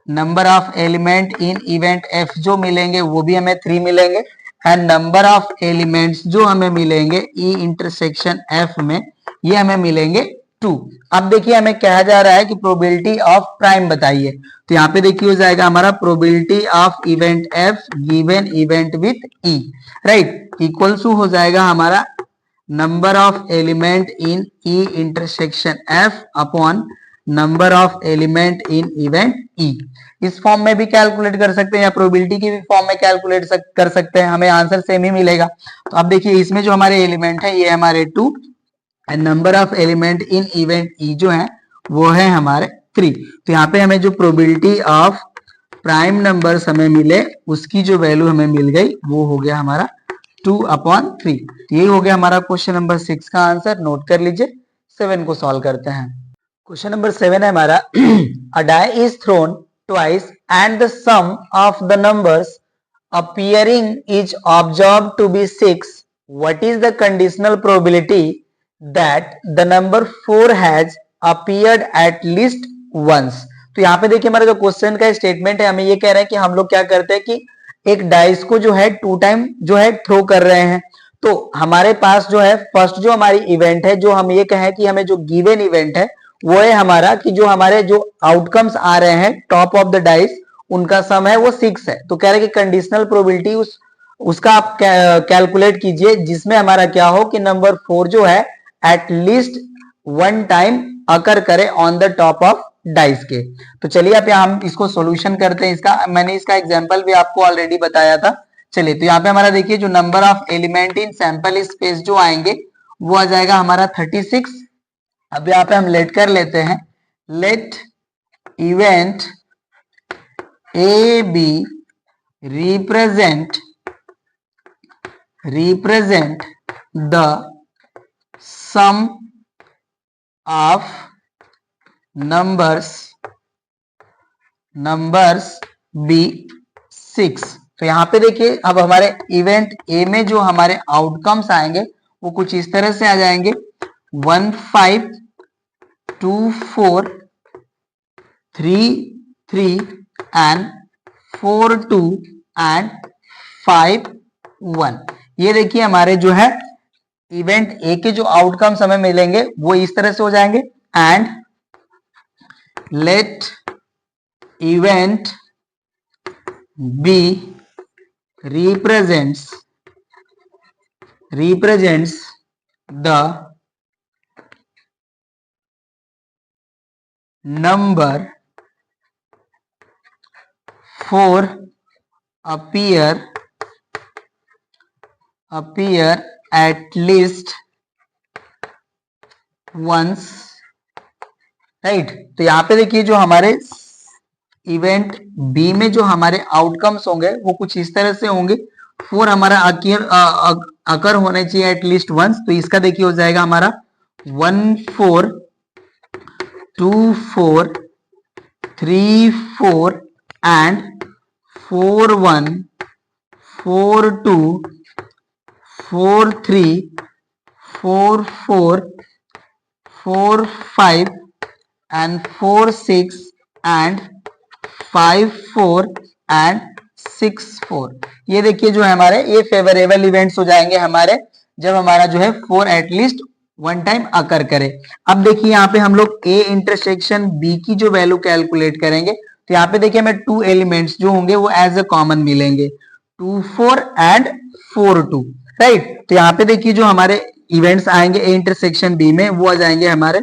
number of element in event F जो मिलेंगे वो भी हमें 3 मिलेंगे, एंड नंबर ऑफ एलिमेंट्स जो हमें मिलेंगे ई इंटरसेक्शन एफ में ये हमें मिलेंगे 2। अब देखिए हमें कहा जा रहा है कि प्रोबेबिलिटी ऑफ प्राइम बताइए। तो यहाँ पे देखिए हो जाएगा हमारा probability of event F given event with E, right, equals to हो जाएगा हमारा number of element in E intersection F upon number of element in event E. इस फॉर्म में भी कैलकुलेट कर सकते हैं या प्रोबेबिलिटी की भी फॉर्म में कैलकुलेट कर सकते हैं, हमें आंसर सेम ही मिलेगा। तो अब देखिए इसमें जो हमारे एलिमेंट है ये हमारे 2 and number of element in event ई जो है वो है हमारे 3। तो यहाँ पे हमें जो प्रोबेबिलिटी ऑफ प्राइम नंबर्स हमें मिले उसकी जो वैल्यू हमें मिल गई वो हो गया हमारा 2/3। यही हो गया हमारा क्वेश्चन नंबर 6 का आंसर। नोट कर लीजिए। 7 को सॉल्व करते हैं। क्वेश्चन नंबर 7 है हमारा a die is thrown twice and the sum of the numbers appearing is observed to be 6. What is the conditional probability that the number 4 has appeared at least once? तो यहाँ पे देखिए हमारा जो क्वेश्चन का स्टेटमेंट है हमें ये कह रहा है कि हम लोग क्या करते हैं कि एक डाइस को जो है 2 टाइम जो है थ्रो कर रहे हैं। तो हमारे पास जो है फर्स्ट जो हमारी इवेंट है, जो हम ये कहें कि हमें जो गिवन इवेंट है वो है हमारा कि जो हमारे जो आउटकम्स आ रहे हैं टॉप ऑफ द डाइस उनका सम है वो 6 है। तो कह रहे हैं कि कंडीशनल प्रोबेबिलिटी उसका आप कैलकुलेट कीजिए जिसमें हमारा क्या हो कि नंबर 4 जो है एट लीस्ट 1 टाइम अकर करे on the top of dice के। तो चलिए अब यहाँ हम इसको सॉल्यूशन करते हैं। इसका मैंने इसका एग्जांपल भी आपको ऑलरेडी बताया था। चलिए तो यहाँ पे हमारा देखिए जो number of element in sample space जो आएंगे वो आ जाएगा हमारा 36। अब यहाँ पे हम लेट कर लेते हैं, let event A be represent the sum of numbers be 6। तो यहाँ पे देखिए अब हमारे इवेंट ए में जो हमारे आउटकम्स आएंगे वो कुछ इस तरह से आ जाएंगे 1 5 2 4 3 3 एंड 4 2 एंड 5 1। ये देखिए हमारे जो है इवेंट ए के जो आउटकम्स हमें मिलेंगे वो इस तरह से हो जाएंगे। And let event B represents the number 4 appear at least once, right. तो यहाँ पे देखिए जो हमारे इवेंट बी में जो हमारे आउटकम्स होंगे वो कुछ इस तरह से होंगे। 4 हमारा अकर होने चाहिए एटलीस्ट वंस। तो इसका देखिए हो जाएगा हमारा 1 4 2 4 3 4 एंड 4 1 4 2 4 3 4 4 4 5 एंड 4 6 एंड 5 4 एंड 6 4। ये देखिए जो है हमारे ये फेवरेबल इवेंट्स हो जाएंगे हमारे जब हमारा जो है 4 एटलीस्ट 1 टाइम अकर करे। अब देखिए यहाँ पे हम लोग ए इंटरसेक्शन बी की जो वैल्यू कैलकुलेट करेंगे। तो यहाँ पे देखिए हमें 2 एलिमेंट्स जो होंगे वो एज अ कॉमन मिलेंगे 2 4 एंड 4 2, राइट। तो यहाँ पे देखिए जो हमारे इवेंट्स आएंगे ए इंटरसेक्शन बी में वो आ जाएंगे हमारे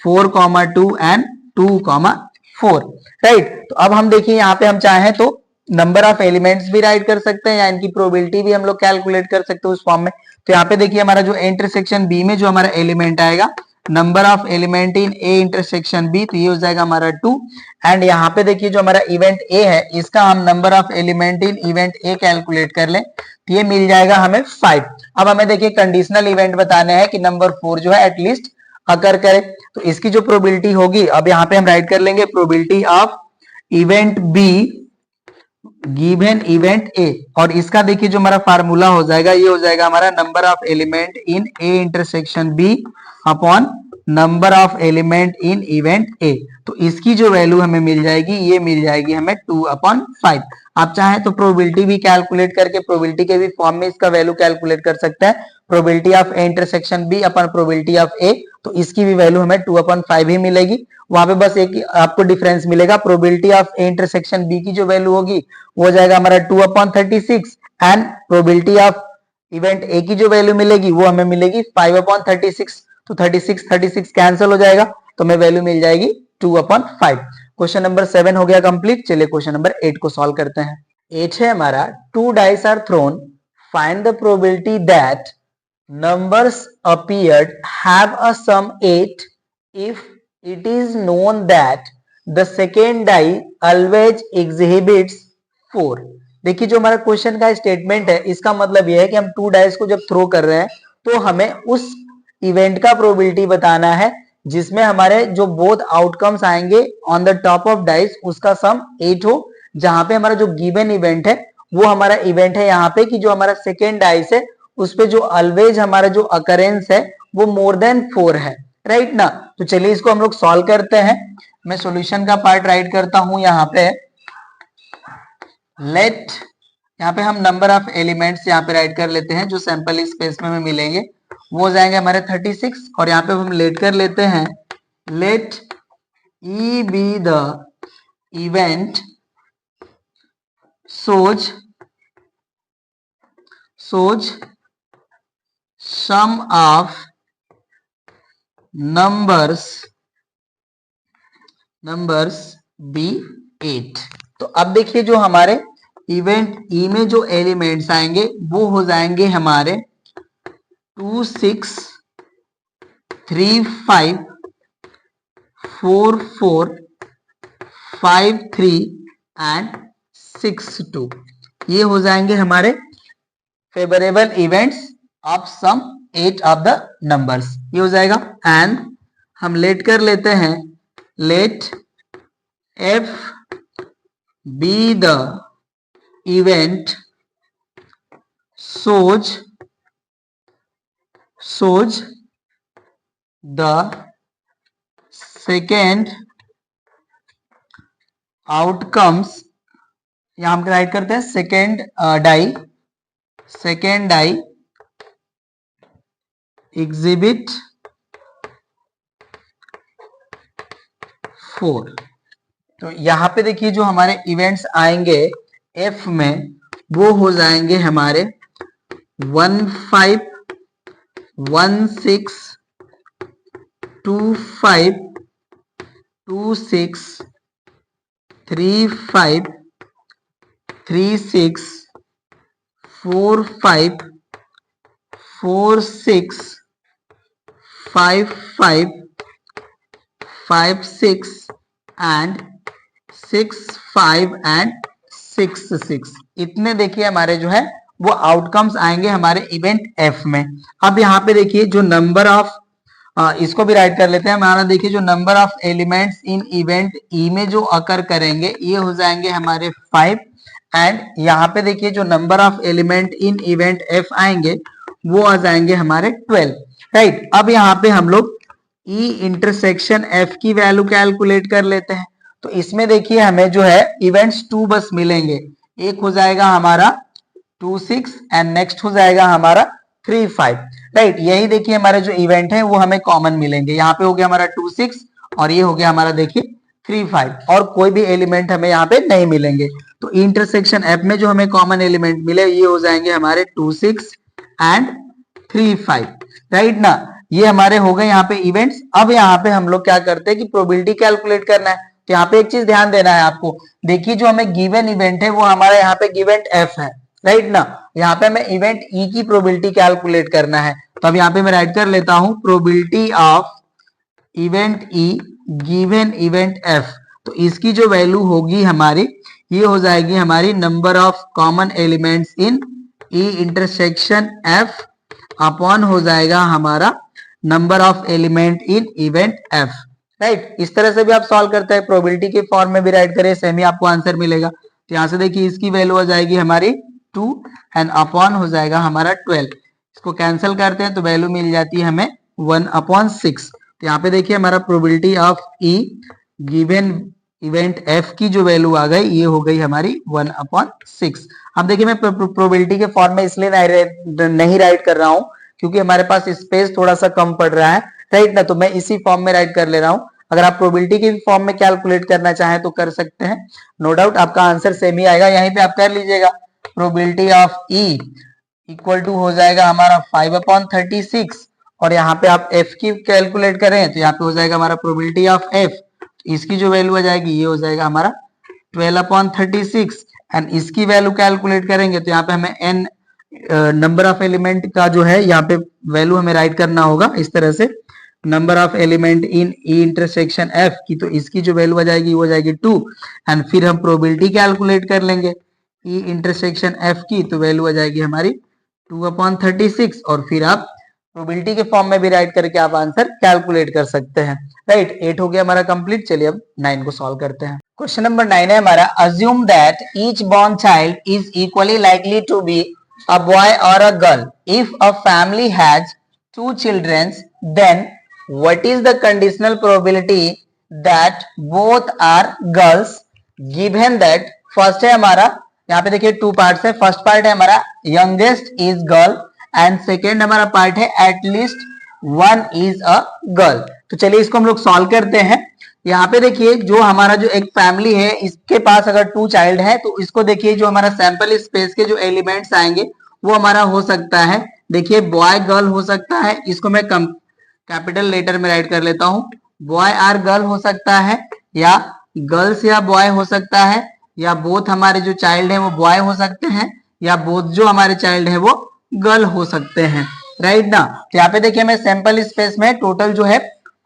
4,2 एंड 2,4, राइट। तो अब हम देखिए यहाँ पे हम चाहें तो नंबर ऑफ एलिमेंट्स भी राइट कर सकते हैं या इनकी प्रोबेबिलिटी भी हम लोग कैलकुलेट कर सकते हैं उस फॉर्म में। तो यहाँ पे देखिए हमारा जो इंटरसेक्शन बी में जो हमारा एलिमेंट आएगा number of element in A intersection B, तो ये हो जाएगा हमारा 2। एंड यहाँ पे देखिए जो हमारा इवेंट ए है इसका हम number of element in event A calculate कर लें तो ये मिल जाएगा हमें 5। अब हमें देखिए कंडीशनल इवेंट बताने हैं कि नंबर 4 जो है एटलीस्ट अकर करे। तो इसकी जो प्रोबेबिलिटी होगी अब यहाँ पे हम राइट कर लेंगे probability of event B given event ए। और इसका देखिए जो हमारा फार्मूला हो जाएगा ये हो जाएगा हमारा number of element in A intersection B upon number of element in event A. तो इसकी जो वैल्यू हमें मिल जाएगी ये मिल जाएगी हमें 2/5। आप चाहें तो प्रोबेबिलिटी भी कैलकुलेट करके प्रोबेबिलिटी के भी फॉर्म में इसका वैल्यू कैलकुलेट कर सकते हैं। Probability of A intersection B upon probability of A, तो इसकी भी वैल्यू हमें 2/5 ही मिलेगी। वहां पे बस एक आपको डिफरेंस मिलेगा, probability of A intersection B की जो वैल्यू होगी वो हो जाएगा हमारा 2/36 and probability of event A की जो वैल्यू मिलेगी वो हमें मिलेगी 5/36। तो 36 कैंसिल हो जाएगा, तो हमें वैल्यू मिल जाएगी 2/5। क्वेश्चन नंबर 7 हो गया कंप्लीट। चलिए क्वेश्चन नंबर 8 को सॉल्व करते हैं। 8 है हमारा, 2 dice are thrown, find the probability that numbers appeared have a sum 8 if it is known that the second die always exhibits 4। देखिए जो हमारा क्वेश्चन का स्टेटमेंट है, इसका मतलब यह है कि हम 2 डाइस को जब थ्रो कर रहे हैं तो हमें उस इवेंट का प्रोबेबिलिटी बताना है जिसमें हमारे जो बोथ आउटकम्स आएंगे on the top of dice उसका सम 8 हो, जहां पे हमारा जो गिवन इवेंट है वो हमारा इवेंट है यहाँ पे कि जो हमारा सेकेंड डाइस है उस पे जो ऑलवेज हमारा जो अकरेंस है वो मोर देन 4 है, राइट ना। तो चलिए इसको हम लोग सॉल्व करते हैं। मैं सॉल्यूशन का पार्ट राइट करता हूं यहाँ पे। लेट, यहाँ पे हम नंबर ऑफ एलिमेंट्स यहाँ पे राइट कर लेते हैं जो सैंपल स्पेस में हमें मिलेंगे, वो हो जाएंगे हमारे 36। और यहाँ पे हम लेट कर लेते हैं, let E be the event whose sum of numbers be 8। तो अब देखिए जो हमारे इवेंट ई में जो एलिमेंट्स आएंगे वो हो जाएंगे हमारे 2 6 3 5 4 4 5 3 एंड 6 2। ये हो जाएंगे हमारे favourable events of sum 8 of the numbers, ये हो जाएगा। एंड हम लेट कर लेते हैं, let F be the event whose the second outcomes, यहां हम राइट करते हैं सेकेंड डाई एग्जिबिट 4। तो यहां पे देखिए जो हमारे इवेंट्स आएंगे एफ में वो हो जाएंगे हमारे 1 5 1 6 2 5 2 6 3 5 3 6 4 5 4 6 5 5 5 6 एंड 6 5 एंड 6 6। इतने देखिए हमारे जो है वो आउटकम्स आएंगे हमारे इवेंट एफ में। अब यहाँ पे देखिए जो नंबर ऑफ, इसको भी राइट कर लेते हैं हमारा। देखिए जो number of elements in event ई में जो अकर करेंगे ये हो जाएंगे हमारे 5। एंड यहाँ पे देखिए जो number of element in event F आएंगे वो आ जाएंगे हमारे 12, राइट। अब यहाँ पे हम लोग ई इंटरसेक्शन एफ की वैल्यू कैलकुलेट कर लेते हैं। तो इसमें देखिए हमें जो है इवेंट्स 2 बस मिलेंगे, एक हो जाएगा हमारा 2 6 एंड नेक्स्ट हो जाएगा हमारा 3 5, राइट। यही देखिए हमारे जो इवेंट है वो हमें कॉमन मिलेंगे। यहाँ पे हो गया हमारा 2 6 और ये हो गया हमारा देखिए 3 5, और कोई भी एलिमेंट हमें यहाँ पे नहीं मिलेंगे। तो इंटरसेक्शन एफ में जो हमें कॉमन एलिमेंट मिले ये हो जाएंगे हमारे 2 6 एंड 3 5, राइट ना। ये हमारे हो गए यहाँ पे इवेंट्स। अब यहाँ पे हम लोग क्या करते हैं कि प्रोबेबिलिटी कैलकुलेट करना है। तो यहाँ पे एक चीज ध्यान देना है आपको, देखिए जो हमें गिवन इवेंट है वो हमारे यहाँ पे गिवेंट एफ है, राइट ना। यहाँ पे हमें इवेंट ई की प्रोबेबिलिटी कैलकुलेट करना है। तो अब यहाँ पे मैं राइट कर लेता हूँ probability of event E given event F. तो इसकी जो वैल्यू होगी हमारी ये हो जाएगी हमारी number of common elements in E intersection F upon हो जाएगा हमारा number of element in event F, right. इस तरह से भी आप सॉल्व करते हैं, प्रोबेबिलिटी के फॉर्म में भी राइट करें, सेम ही आपको आंसर मिलेगा। तो यहाँ से देखिए इसकी वैल्यू आ जाएगी हमारी 2 एंड अपॉन हो जाएगा हमारा 12। इसको कैंसिल करते हैं तो वैल्यू मिल जाती है हमें 1/6। तो यहाँ पे देखिए हमारा probability of E given event F की जो वैल्यू आ गई ये हो गई हमारी 1/6। अब देखिए मैं प्रोबेबिलिटी के फॉर्म में इसलिए नहीं राइट कर रहा हूं क्योंकि हमारे पास स्पेस थोड़ा सा कम पड़ रहा है, राइट ना। तो मैं इसी फॉर्म में राइट कर ले रहा हूं। अगर आप प्रोबेबिलिटी के फॉर्म में कैलकुलेट करना चाहें तो कर सकते हैं, नो डाउट आपका आंसर सेम ही आएगा। यहीं पे आप कर लीजिएगा probability of E equal to हो जाएगा हमारा 5/36, और यहाँ पे आप f की कैलकुलेट करें तो यहाँ पे हो जाएगा हमारा प्रोबेबिलिटी ऑफ f, इसकी जो वैल्यू आ जाएगी ये हो जाएगा हमारा 12/36, एंड इसकी वैल्यू कैलकुलेट करेंगे तो यहाँ पे हमें n नंबर ऑफ एलिमेंट का जो है यहाँ पे वैल्यू हमें राइट करना होगा इस तरह से, number of element in E intersection F की, तो इसकी जो वैल्यू आ जाएगी वो जाएगी 2, एंड फिर हम प्रोबेबिलिटी कैलकुलेट कर लेंगे ई इंटरसेक्शन एफ की, तो वैल्यू आ जाएगी हमारी 2/36, और फिर आप प्रोबेबिलिटी के फॉर्म में भी राइट करके आप आंसर कैलकुलेट कर सकते हैं। राइट, 8 हो गया हमारा कंप्लीट। चलिए अब 9 को सॉल्व करते हैं। क्वेश्चन नंबर 9 है हमारा, assume that each born child is equally likely to be a boy or a girl. If a family has 2 children, then what is the conditional probability that both are girls, given that first है हमारा, यहाँ पे देखिए 2 पार्ट्स है। फर्स्ट पार्ट है हमारा youngest is girl, and second हमारा पार्ट है at least one is a girl. तो चलिए इसको हम लोग सॉल्व करते हैं। यहाँ पे देखिए जो हमारा जो एक फैमिली है, इसके पास अगर 2 चाइल्ड है तो इसको देखिए जो हमारा सैंपल स्पेस के जो एलिमेंट्स आएंगे वो हमारा हो सकता है, देखिए बॉय गर्ल हो सकता है, इसको मैं कैपिटल लेटर में राइट कर लेता हूं, बॉय आर गर्ल हो सकता है, या गर्ल्स या बॉय हो सकता है, या बोथ हमारे जो चाइल्ड है वो बॉय हो सकते हैं, या बोथ जो हमारे चाइल्ड है वो गर्ल हो सकते हैं। राइट ना। तो यहाँ पे देखिए हमें सैंपल स्पेस में टोटल जो है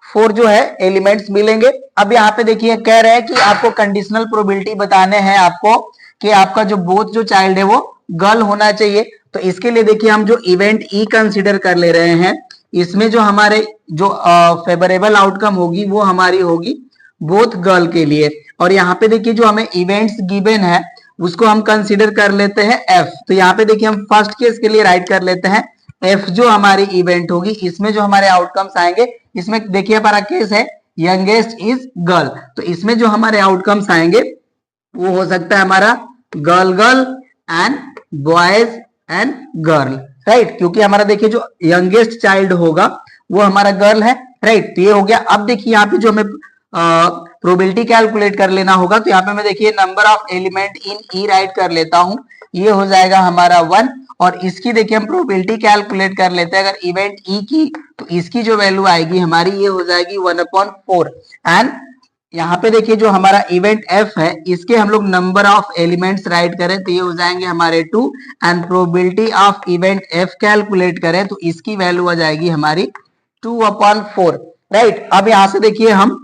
4 जो है एलिमेंट्स मिलेंगे। अब यहाँ पे देखिए कह रहे हैं कि आपको कंडीशनल प्रोबेबिलिटी बताने हैं आपको कि आपका जो बोथ जो चाइल्ड है वो गर्ल होना चाहिए। तो इसके लिए देखिए हम जो इवेंट ई कंसीडर कर ले रहे हैं, इसमें जो हमारे जो फेवरेबल आउटकम होगी वो हमारी होगी बोथ गर्ल के लिए। और यहाँ पे देखिए जो हमें इवेंट्स गिवन है उसको हम कंसीडर कर लेते हैं एफ। तो यहाँ पे देखिए हम फर्स्ट केस के लिए राइट कर लेते हैं एफ जो हमारी इवेंट होगी, इसमें जो हमारे आउटकम्स आएंगे, इसमें देखिए हमारा केस है यंगेस्ट इज गर्ल, तो इसमें जो हमारे आउटकम्स आएंगे वो हो सकता है हमारा girl girl and boys and girl. Right, क्योंकि हमारा देखिए जो यंगेस्ट चाइल्ड होगा वो हमारा गर्ल है। राइट, तो ये हो गया। अब देखिए यहाँ पे जो हमें प्रोबेबिलिटी कैलकुलेट कर लेना होगा, तो यहाँ पे मैं देखिए number of element in E right कर लेता हूं, ये हो जाएगा हमारा 1, और इसकी देखिए हम प्रोबेबिलिटी कैलकुलेट कर लेते हैं अगर इवेंट ई की, तो इसकी जो वैल्यू आएगी हमारी ये हो जाएगी 1/4। एंड यहाँ पे देखिए जो हमारा इवेंट एफ है इसके हम लोग नंबर ऑफ एलिमेंट्स राइट करें तो ये हो जाएंगे हमारे 2, and probability of event F calculate करें तो इसकी वैल्यू आ जाएगी हमारी 2/4। राइट, अब यहाँ से देखिए हम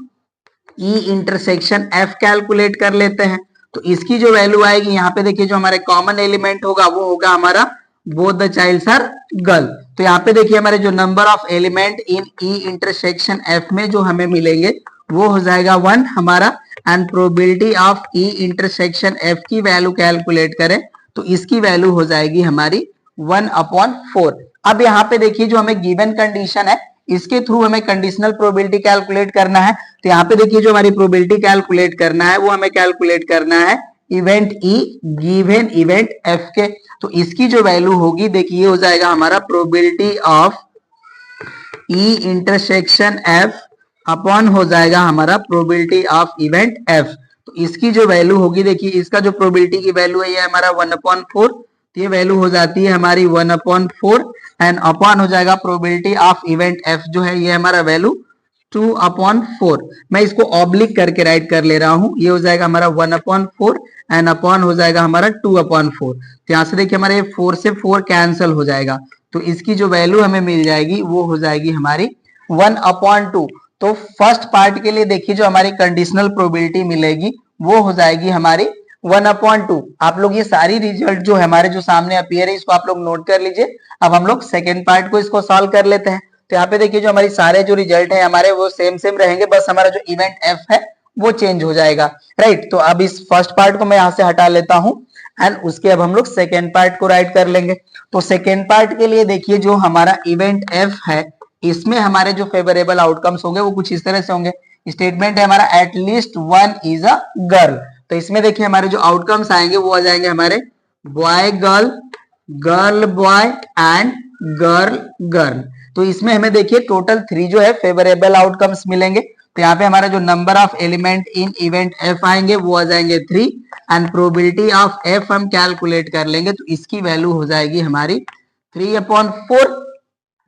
ई इंटरसेक्शन एफ कैलकुलेट कर लेते हैं, तो इसकी जो वैल्यू आएगी यहाँ पे देखिए जो हमारे कॉमन एलिमेंट होगा वो होगा हमारा both the childs are girl. तो यहाँ पे देखिए हमारे जो number of element in E intersection F में जो हमें मिलेंगे वो हो जाएगा 1 हमारा, and probability of E intersection F की वैल्यू कैलकुलेट करें तो इसकी वैल्यू हो जाएगी हमारी 1/4। अब यहाँ पे देखिए जो हमें गिवन कंडीशन है इसके थ्रू हमें कंडीशनल प्रोबेबिलिटी कैलकुलेट करना है। तो यहाँ पे देखिए जो हमारी प्रोबेबिलिटी कैलकुलेट करना है वो हमें कैलकुलेट करना है event E given event F के, तो इसकी जो वैल्यू होगी देखिए हो जाएगा हमारा probability of E intersection F upon हो जाएगा हमारा प्रोबेबिलिटी ऑफ इवेंट एफ। तो इसकी जो वैल्यू होगी देखिए इसका जो प्रोबेबिलिटी की वैल्यू है ये हमारा 1/4, तो ये वैल्यू हो जाती है हमारी 1/4, एंड अपॉन हो जाएगा प्रोबेबिलिटी ऑफ इवेंट एफ जो है ये हमारा वैल्यू 2/4। मैं इसको ऑब्लिक करके राइट कर ले रहा हूं, ये हो जाएगा हमारा 1/4 एंड अपॉन हो जाएगा हमारा 2/4। तो यहाँ से देखिए हमारे 4 से 4 कैंसिल हो जाएगा, तो इसकी जो वैल्यू हमें मिल जाएगी वो हो जाएगी हमारी 1/2। तो फर्स्ट पार्ट के लिए देखिए जो हमारी कंडीशनल प्रोबेबिलिटी मिलेगी वो हो जाएगी हमारी 1/2। आप लोग ये सारी रिजल्ट जो है हमारे जो सामने अपीयर है इसको आप लोग नोट कर लीजिए। अब हम लोग सेकेंड पार्ट को इसको सॉल्व कर लेते हैं। तो यहाँ पे देखिए जो हमारी सारे जो रिजल्ट है हमारे वो सेम सेम रहेंगे, बस हमारा जो इवेंट एफ है वो चेंज हो जाएगा। राइट, तो अब इस फर्स्ट पार्ट को मैं यहाँ से हटा लेता हूँ, एंड उसके अब हम लोग सेकेंड पार्ट को राइट कर लेंगे। तो सेकेंड पार्ट के लिए देखिए जो हमारा इवेंट एफ है इसमें हमारे जो फेवरेबल आउटकम्स होंगे वो कुछ इस तरह से होंगे। स्टेटमेंट है हमारा at least one is a girl, तो इसमें देखिए हमारे जो आउटकम्स आएंगे वो आ जाएंगे हमारे boy girl, girl boy and girl girl. तो इसमें हमें देखिए टोटल 3 जो है फेवरेबल आउटकम्स मिलेंगे। तो यहाँ पे हमारा जो number of element in event F आएंगे वो आ जाएंगे 3, एंड प्रोबेबिलिटी ऑफ एफ हम कैलकुलेट कर लेंगे तो इसकी वैल्यू हो जाएगी हमारी 3/4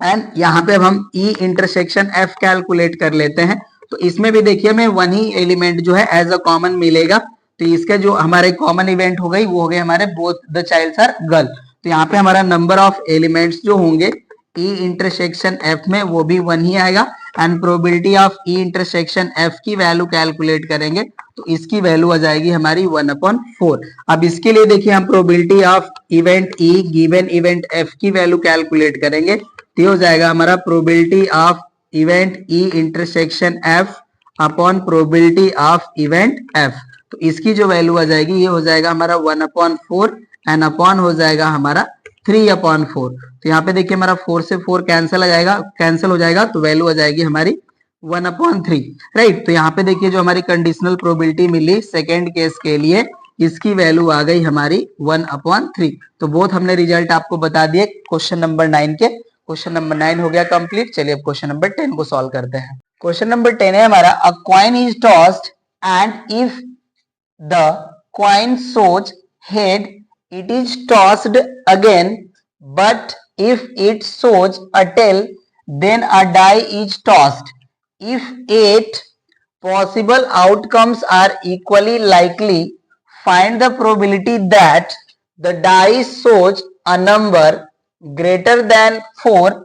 एंड यहाँ पे अब हम E इंटरसेक्शन F कैलकुलेट कर लेते हैं। तो इसमें भी देखिए हमें वन ही एलिमेंट जो है एज अ कॉमन मिलेगा। तो इसके जो हमारे कॉमन इवेंट हो गई वो हो गए हमारे both the childs are girl. तो यहाँ पे हमारा नंबर ऑफ एलिमेंट्स जो होंगे E इंटरसेक्शन F में वो भी वन ही आएगा and probability of E intersection F की वैल्यू कैलकुलेट करेंगे तो इसकी वैल्यू आ जाएगी हमारी 1/4। अब इसके लिए देखिए हम probability of event E given event F की वैल्यू कैलकुलेट करेंगे तो हो जाएगा हमारा probability of event E intersection F upon probability of event F। तो इसकी जो वैल्यू आ जाएगी ये हो जाएगा हमारा 1/4 एंड अपॉन हो जाएगा हमारा 3/4। तो यहाँ पे देखिए हमारा 4 से 4 कैंसिल हो जाएगा तो वैल्यू आ जाएगी हमारी 1/3। राइट। तो यहाँ पे देखिए जो हमारी कंडीशनल प्रोबेबिलिटी मिली सेकेंड केस के लिए इसकी वैल्यू आ गई हमारी 1/3। तो बोथ हमने रिजल्ट आपको बता दिए क्वेश्चन नंबर 9 के। क्वेश्चन नंबर 9 हो गया कंप्लीट। चलिए अब क्वेश्चन नंबर 10 को सॉल्व करते हैं। क्वेश्चन नंबर 10 है हमारा अ coin is tossed and if the coin shows head it is tossed again, but if it shows a tail then a die is tossed. If 8 possible outcomes are equally likely, find the probability that the die shows a number greater than 4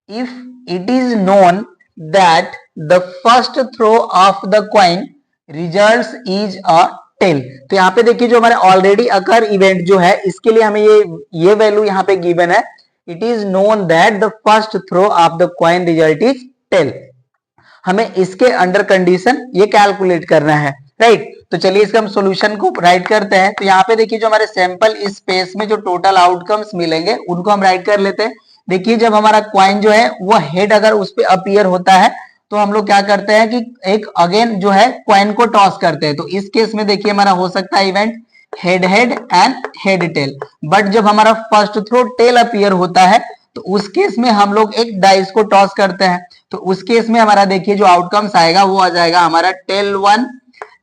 if it is known that the first throw of the coin results is a tail. तो यहाँ पे देखिए जो हमारे ऑलरेडी अकर इवेंट जो है इसके लिए हमें ये वैल्यू यहाँ पे गिवन है। It is known that the first throw of the coin result is tail. हमें इसके अंडर कंडीशन ये कैलकुलेट करना है। राइट। तो चलिए इसका हम सॉल्यूशन को राइट करते हैं। तो यहाँ पे देखिए जो हमारे सैंपल स्पेस में जो टोटल आउटकम्स मिलेंगे उनको हम राइट कर लेते हैं। देखिए जब हमारा कॉइन जो है वो हेड अगर उस पर अपीयर होता है तो हम लोग क्या करते हैं कि एक अगेन जो है कॉइन को टॉस करते हैं। तो इस केस में देखिए हमारा हो सकता है event head head and head tail. But जब हमारा फर्स्ट थ्रो टेल अपीयर होता है तो उस केस में हम लोग एक डाइस को टॉस करते हैं। तो उस केस में हमारा देखिए जो आउटकम्स आएगा वो आ जाएगा हमारा टेल 1,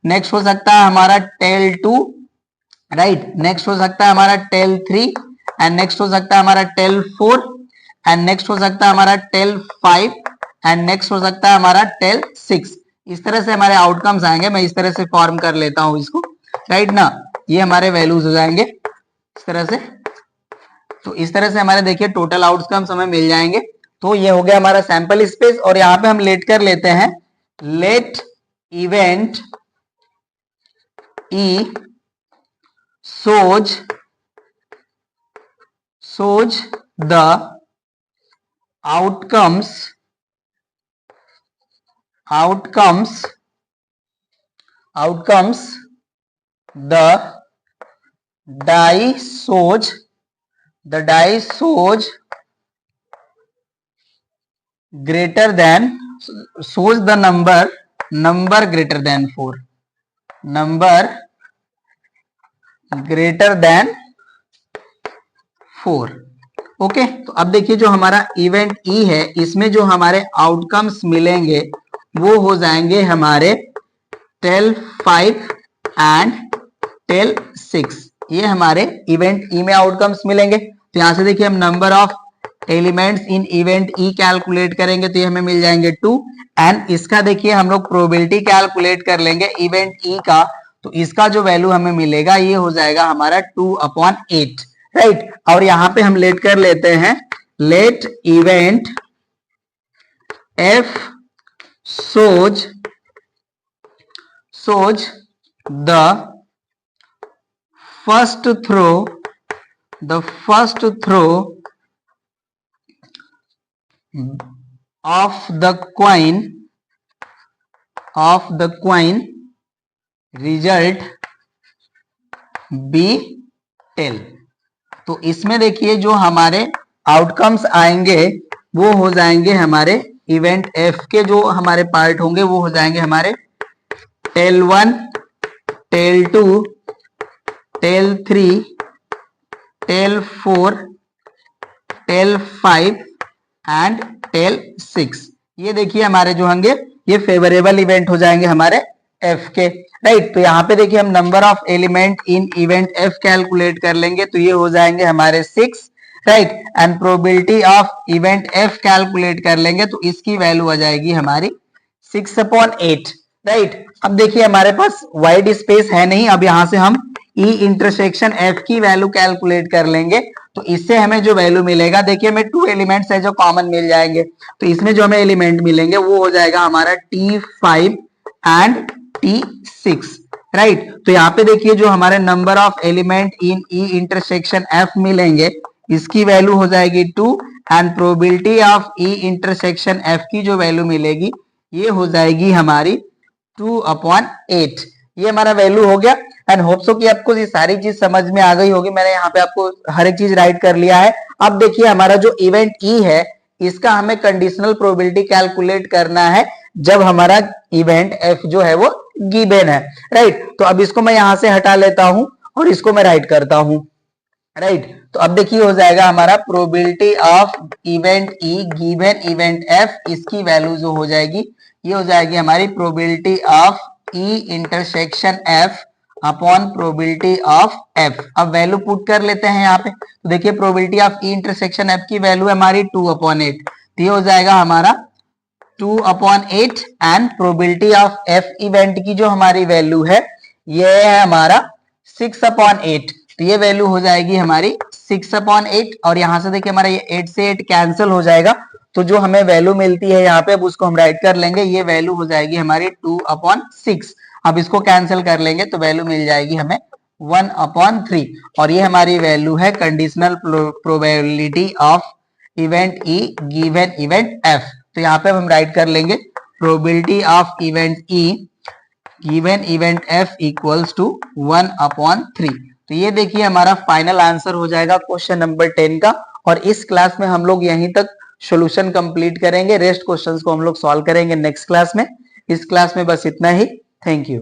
नेक्स्ट हो सकता है हमारा टेल 2, राइट, नेक्स्ट हो सकता है हमारा टेल 3 एंड नेक्स्ट हो सकता है हमारा टेल 4 एंड नेक्स्ट हो सकता है हमारा टेल 5 एंड नेक्स्ट हो सकता है हमारा टेल 6। इस तरह से हमारे आउटकम्स आएंगे। मैं इस तरह से फॉर्म कर लेता हूं इसको, राइट ना। ये हमारे वैल्यूज हो जाएंगे इस तरह से। तो इस तरह से हमारे देखिए टोटल आउटकम्स हमें मिल जाएंगे। तो ये हो गया हमारा सैंपल स्पेस और यहाँ पे हम लेट कर लेते हैं let event E shows the outcomes the die shows greater than shows the number greater than 4, number greater than 4। Okay. तो अब देखिए जो हमारा इवेंट E है इसमें जो हमारे आउटकम्स मिलेंगे वो हो जाएंगे हमारे टेल 5 एंड टेल 6। ये हमारे इवेंट E में आउटकम्स मिलेंगे। तो यहां से देखिए हम number of elements in event E calculate करेंगे तो ये हमें मिल जाएंगे 2 एंड इसका देखिए हम लोग प्रोबेबिलिटी कैलकुलेट कर लेंगे इवेंट E का। तो इसका जो वैल्यू हमें मिलेगा ये हो जाएगा हमारा 2/8, राइट। और यहां पे हम लेट कर लेते हैं let event F shows the first throw of the coin result be tail। तो इसमें देखिए जो हमारे आउटकम्स आएंगे वो हो जाएंगे हमारे इवेंट F के जो हमारे पार्ट होंगे वो हो जाएंगे हमारे tail 1, tail 2, tail 3, tail 4, tail 5 and tail 6। ये देखिए हमारे जो होंगे ये फेवरेबल इवेंट हो जाएंगे हमारे F के, राइट। तो यहाँ पे देखिए हम number of element in event F calculate कर लेंगे तो ये हो जाएंगे हमारे 6 right, and probability of event F calculate कर लेंगे तो इसकी वैल्यू आ जाएगी हमारी 6/8। राइट, अब देखिए हमारे पास वाइड स्पेस है नहीं, अब यहां से हम ई इंटरसेक्शन एफ की वैल्यू कैलकुलेट कर लेंगे तो इससे हमें जो वैल्यू मिलेगा, देखिए हमें 2 एलिमेंट्स है जो कॉमन मिल जाएंगे, तो इसमें जो हमें एलिमेंट मिलेंगे वो हो जाएगा हमारा T5 एंड T6। राइट, तो यहाँ पे देखिए जो हमारे number of element in E intersection F मिलेंगे इसकी वैल्यू हो जाएगी 2 and probability of E intersection F की जो वैल्यू मिलेगी ये हो जाएगी हमारी 2/8। ये हमारा वैल्यू हो गया एंड होप सो कि आपको ये सारी चीज समझ में आ गई होगी। मैंने यहाँ पे आपको हर एक चीज राइट कर लिया है। अब देखिए हमारा जो इवेंट ई है इसका हमें कंडीशनल प्रोबेबिलिटी कैलकुलेट करना है जब हमारा इवेंट एफ जो है वो गिवन है। राइट, तो अब इसको मैं यहां से हटा लेता हूं और इसको मैं राइट करता हूं। राइट, तो अब देखिए हो जाएगा हमारा probability of event E given event F, इसकी वैल्यू जो हो जाएगी ये हो जाएगी हमारी probability of E intersection F upon probability of F. अब वैल्यू पुट कर लेते हैं यहाँ पे, तो देखिए probability of E intersection F की वैल्यू है हमारी 2/8, तो ये हो जाएगा हमारा 2/8 and probability of F event की जो हमारी वैल्यू है ये है हमारा 6/8, तो ये वैल्यू हो जाएगी हमारी 6/8 और यहां से देखिए हमारा ये 8 से 8 कैंसिल हो जाएगा, तो जो हमें वैल्यू मिलती है यहाँ पे अब उसको हम राइट कर लेंगे, ये वैल्यू हो जाएगी हमारी 2/6। अब इसको कैंसिल कर लेंगे तो वैल्यू मिल जाएगी हमें 1/3 और ये हमारी वैल्यू है conditional probability of event E given event F. तो यहाँ पे हम राइट कर लेंगे probability of event E given event F equals to 1/3। तो ये देखिए हमारा फाइनल आंसर हो जाएगा क्वेश्चन नंबर 10 का। और इस क्लास में हम लोग यहीं तक सॉल्यूशन कंप्लीट करेंगे, रेस्ट क्वेश्चंस को हम लोग सॉल्व करेंगे नेक्स्ट क्लास में। इस क्लास में बस इतना ही। Thank you.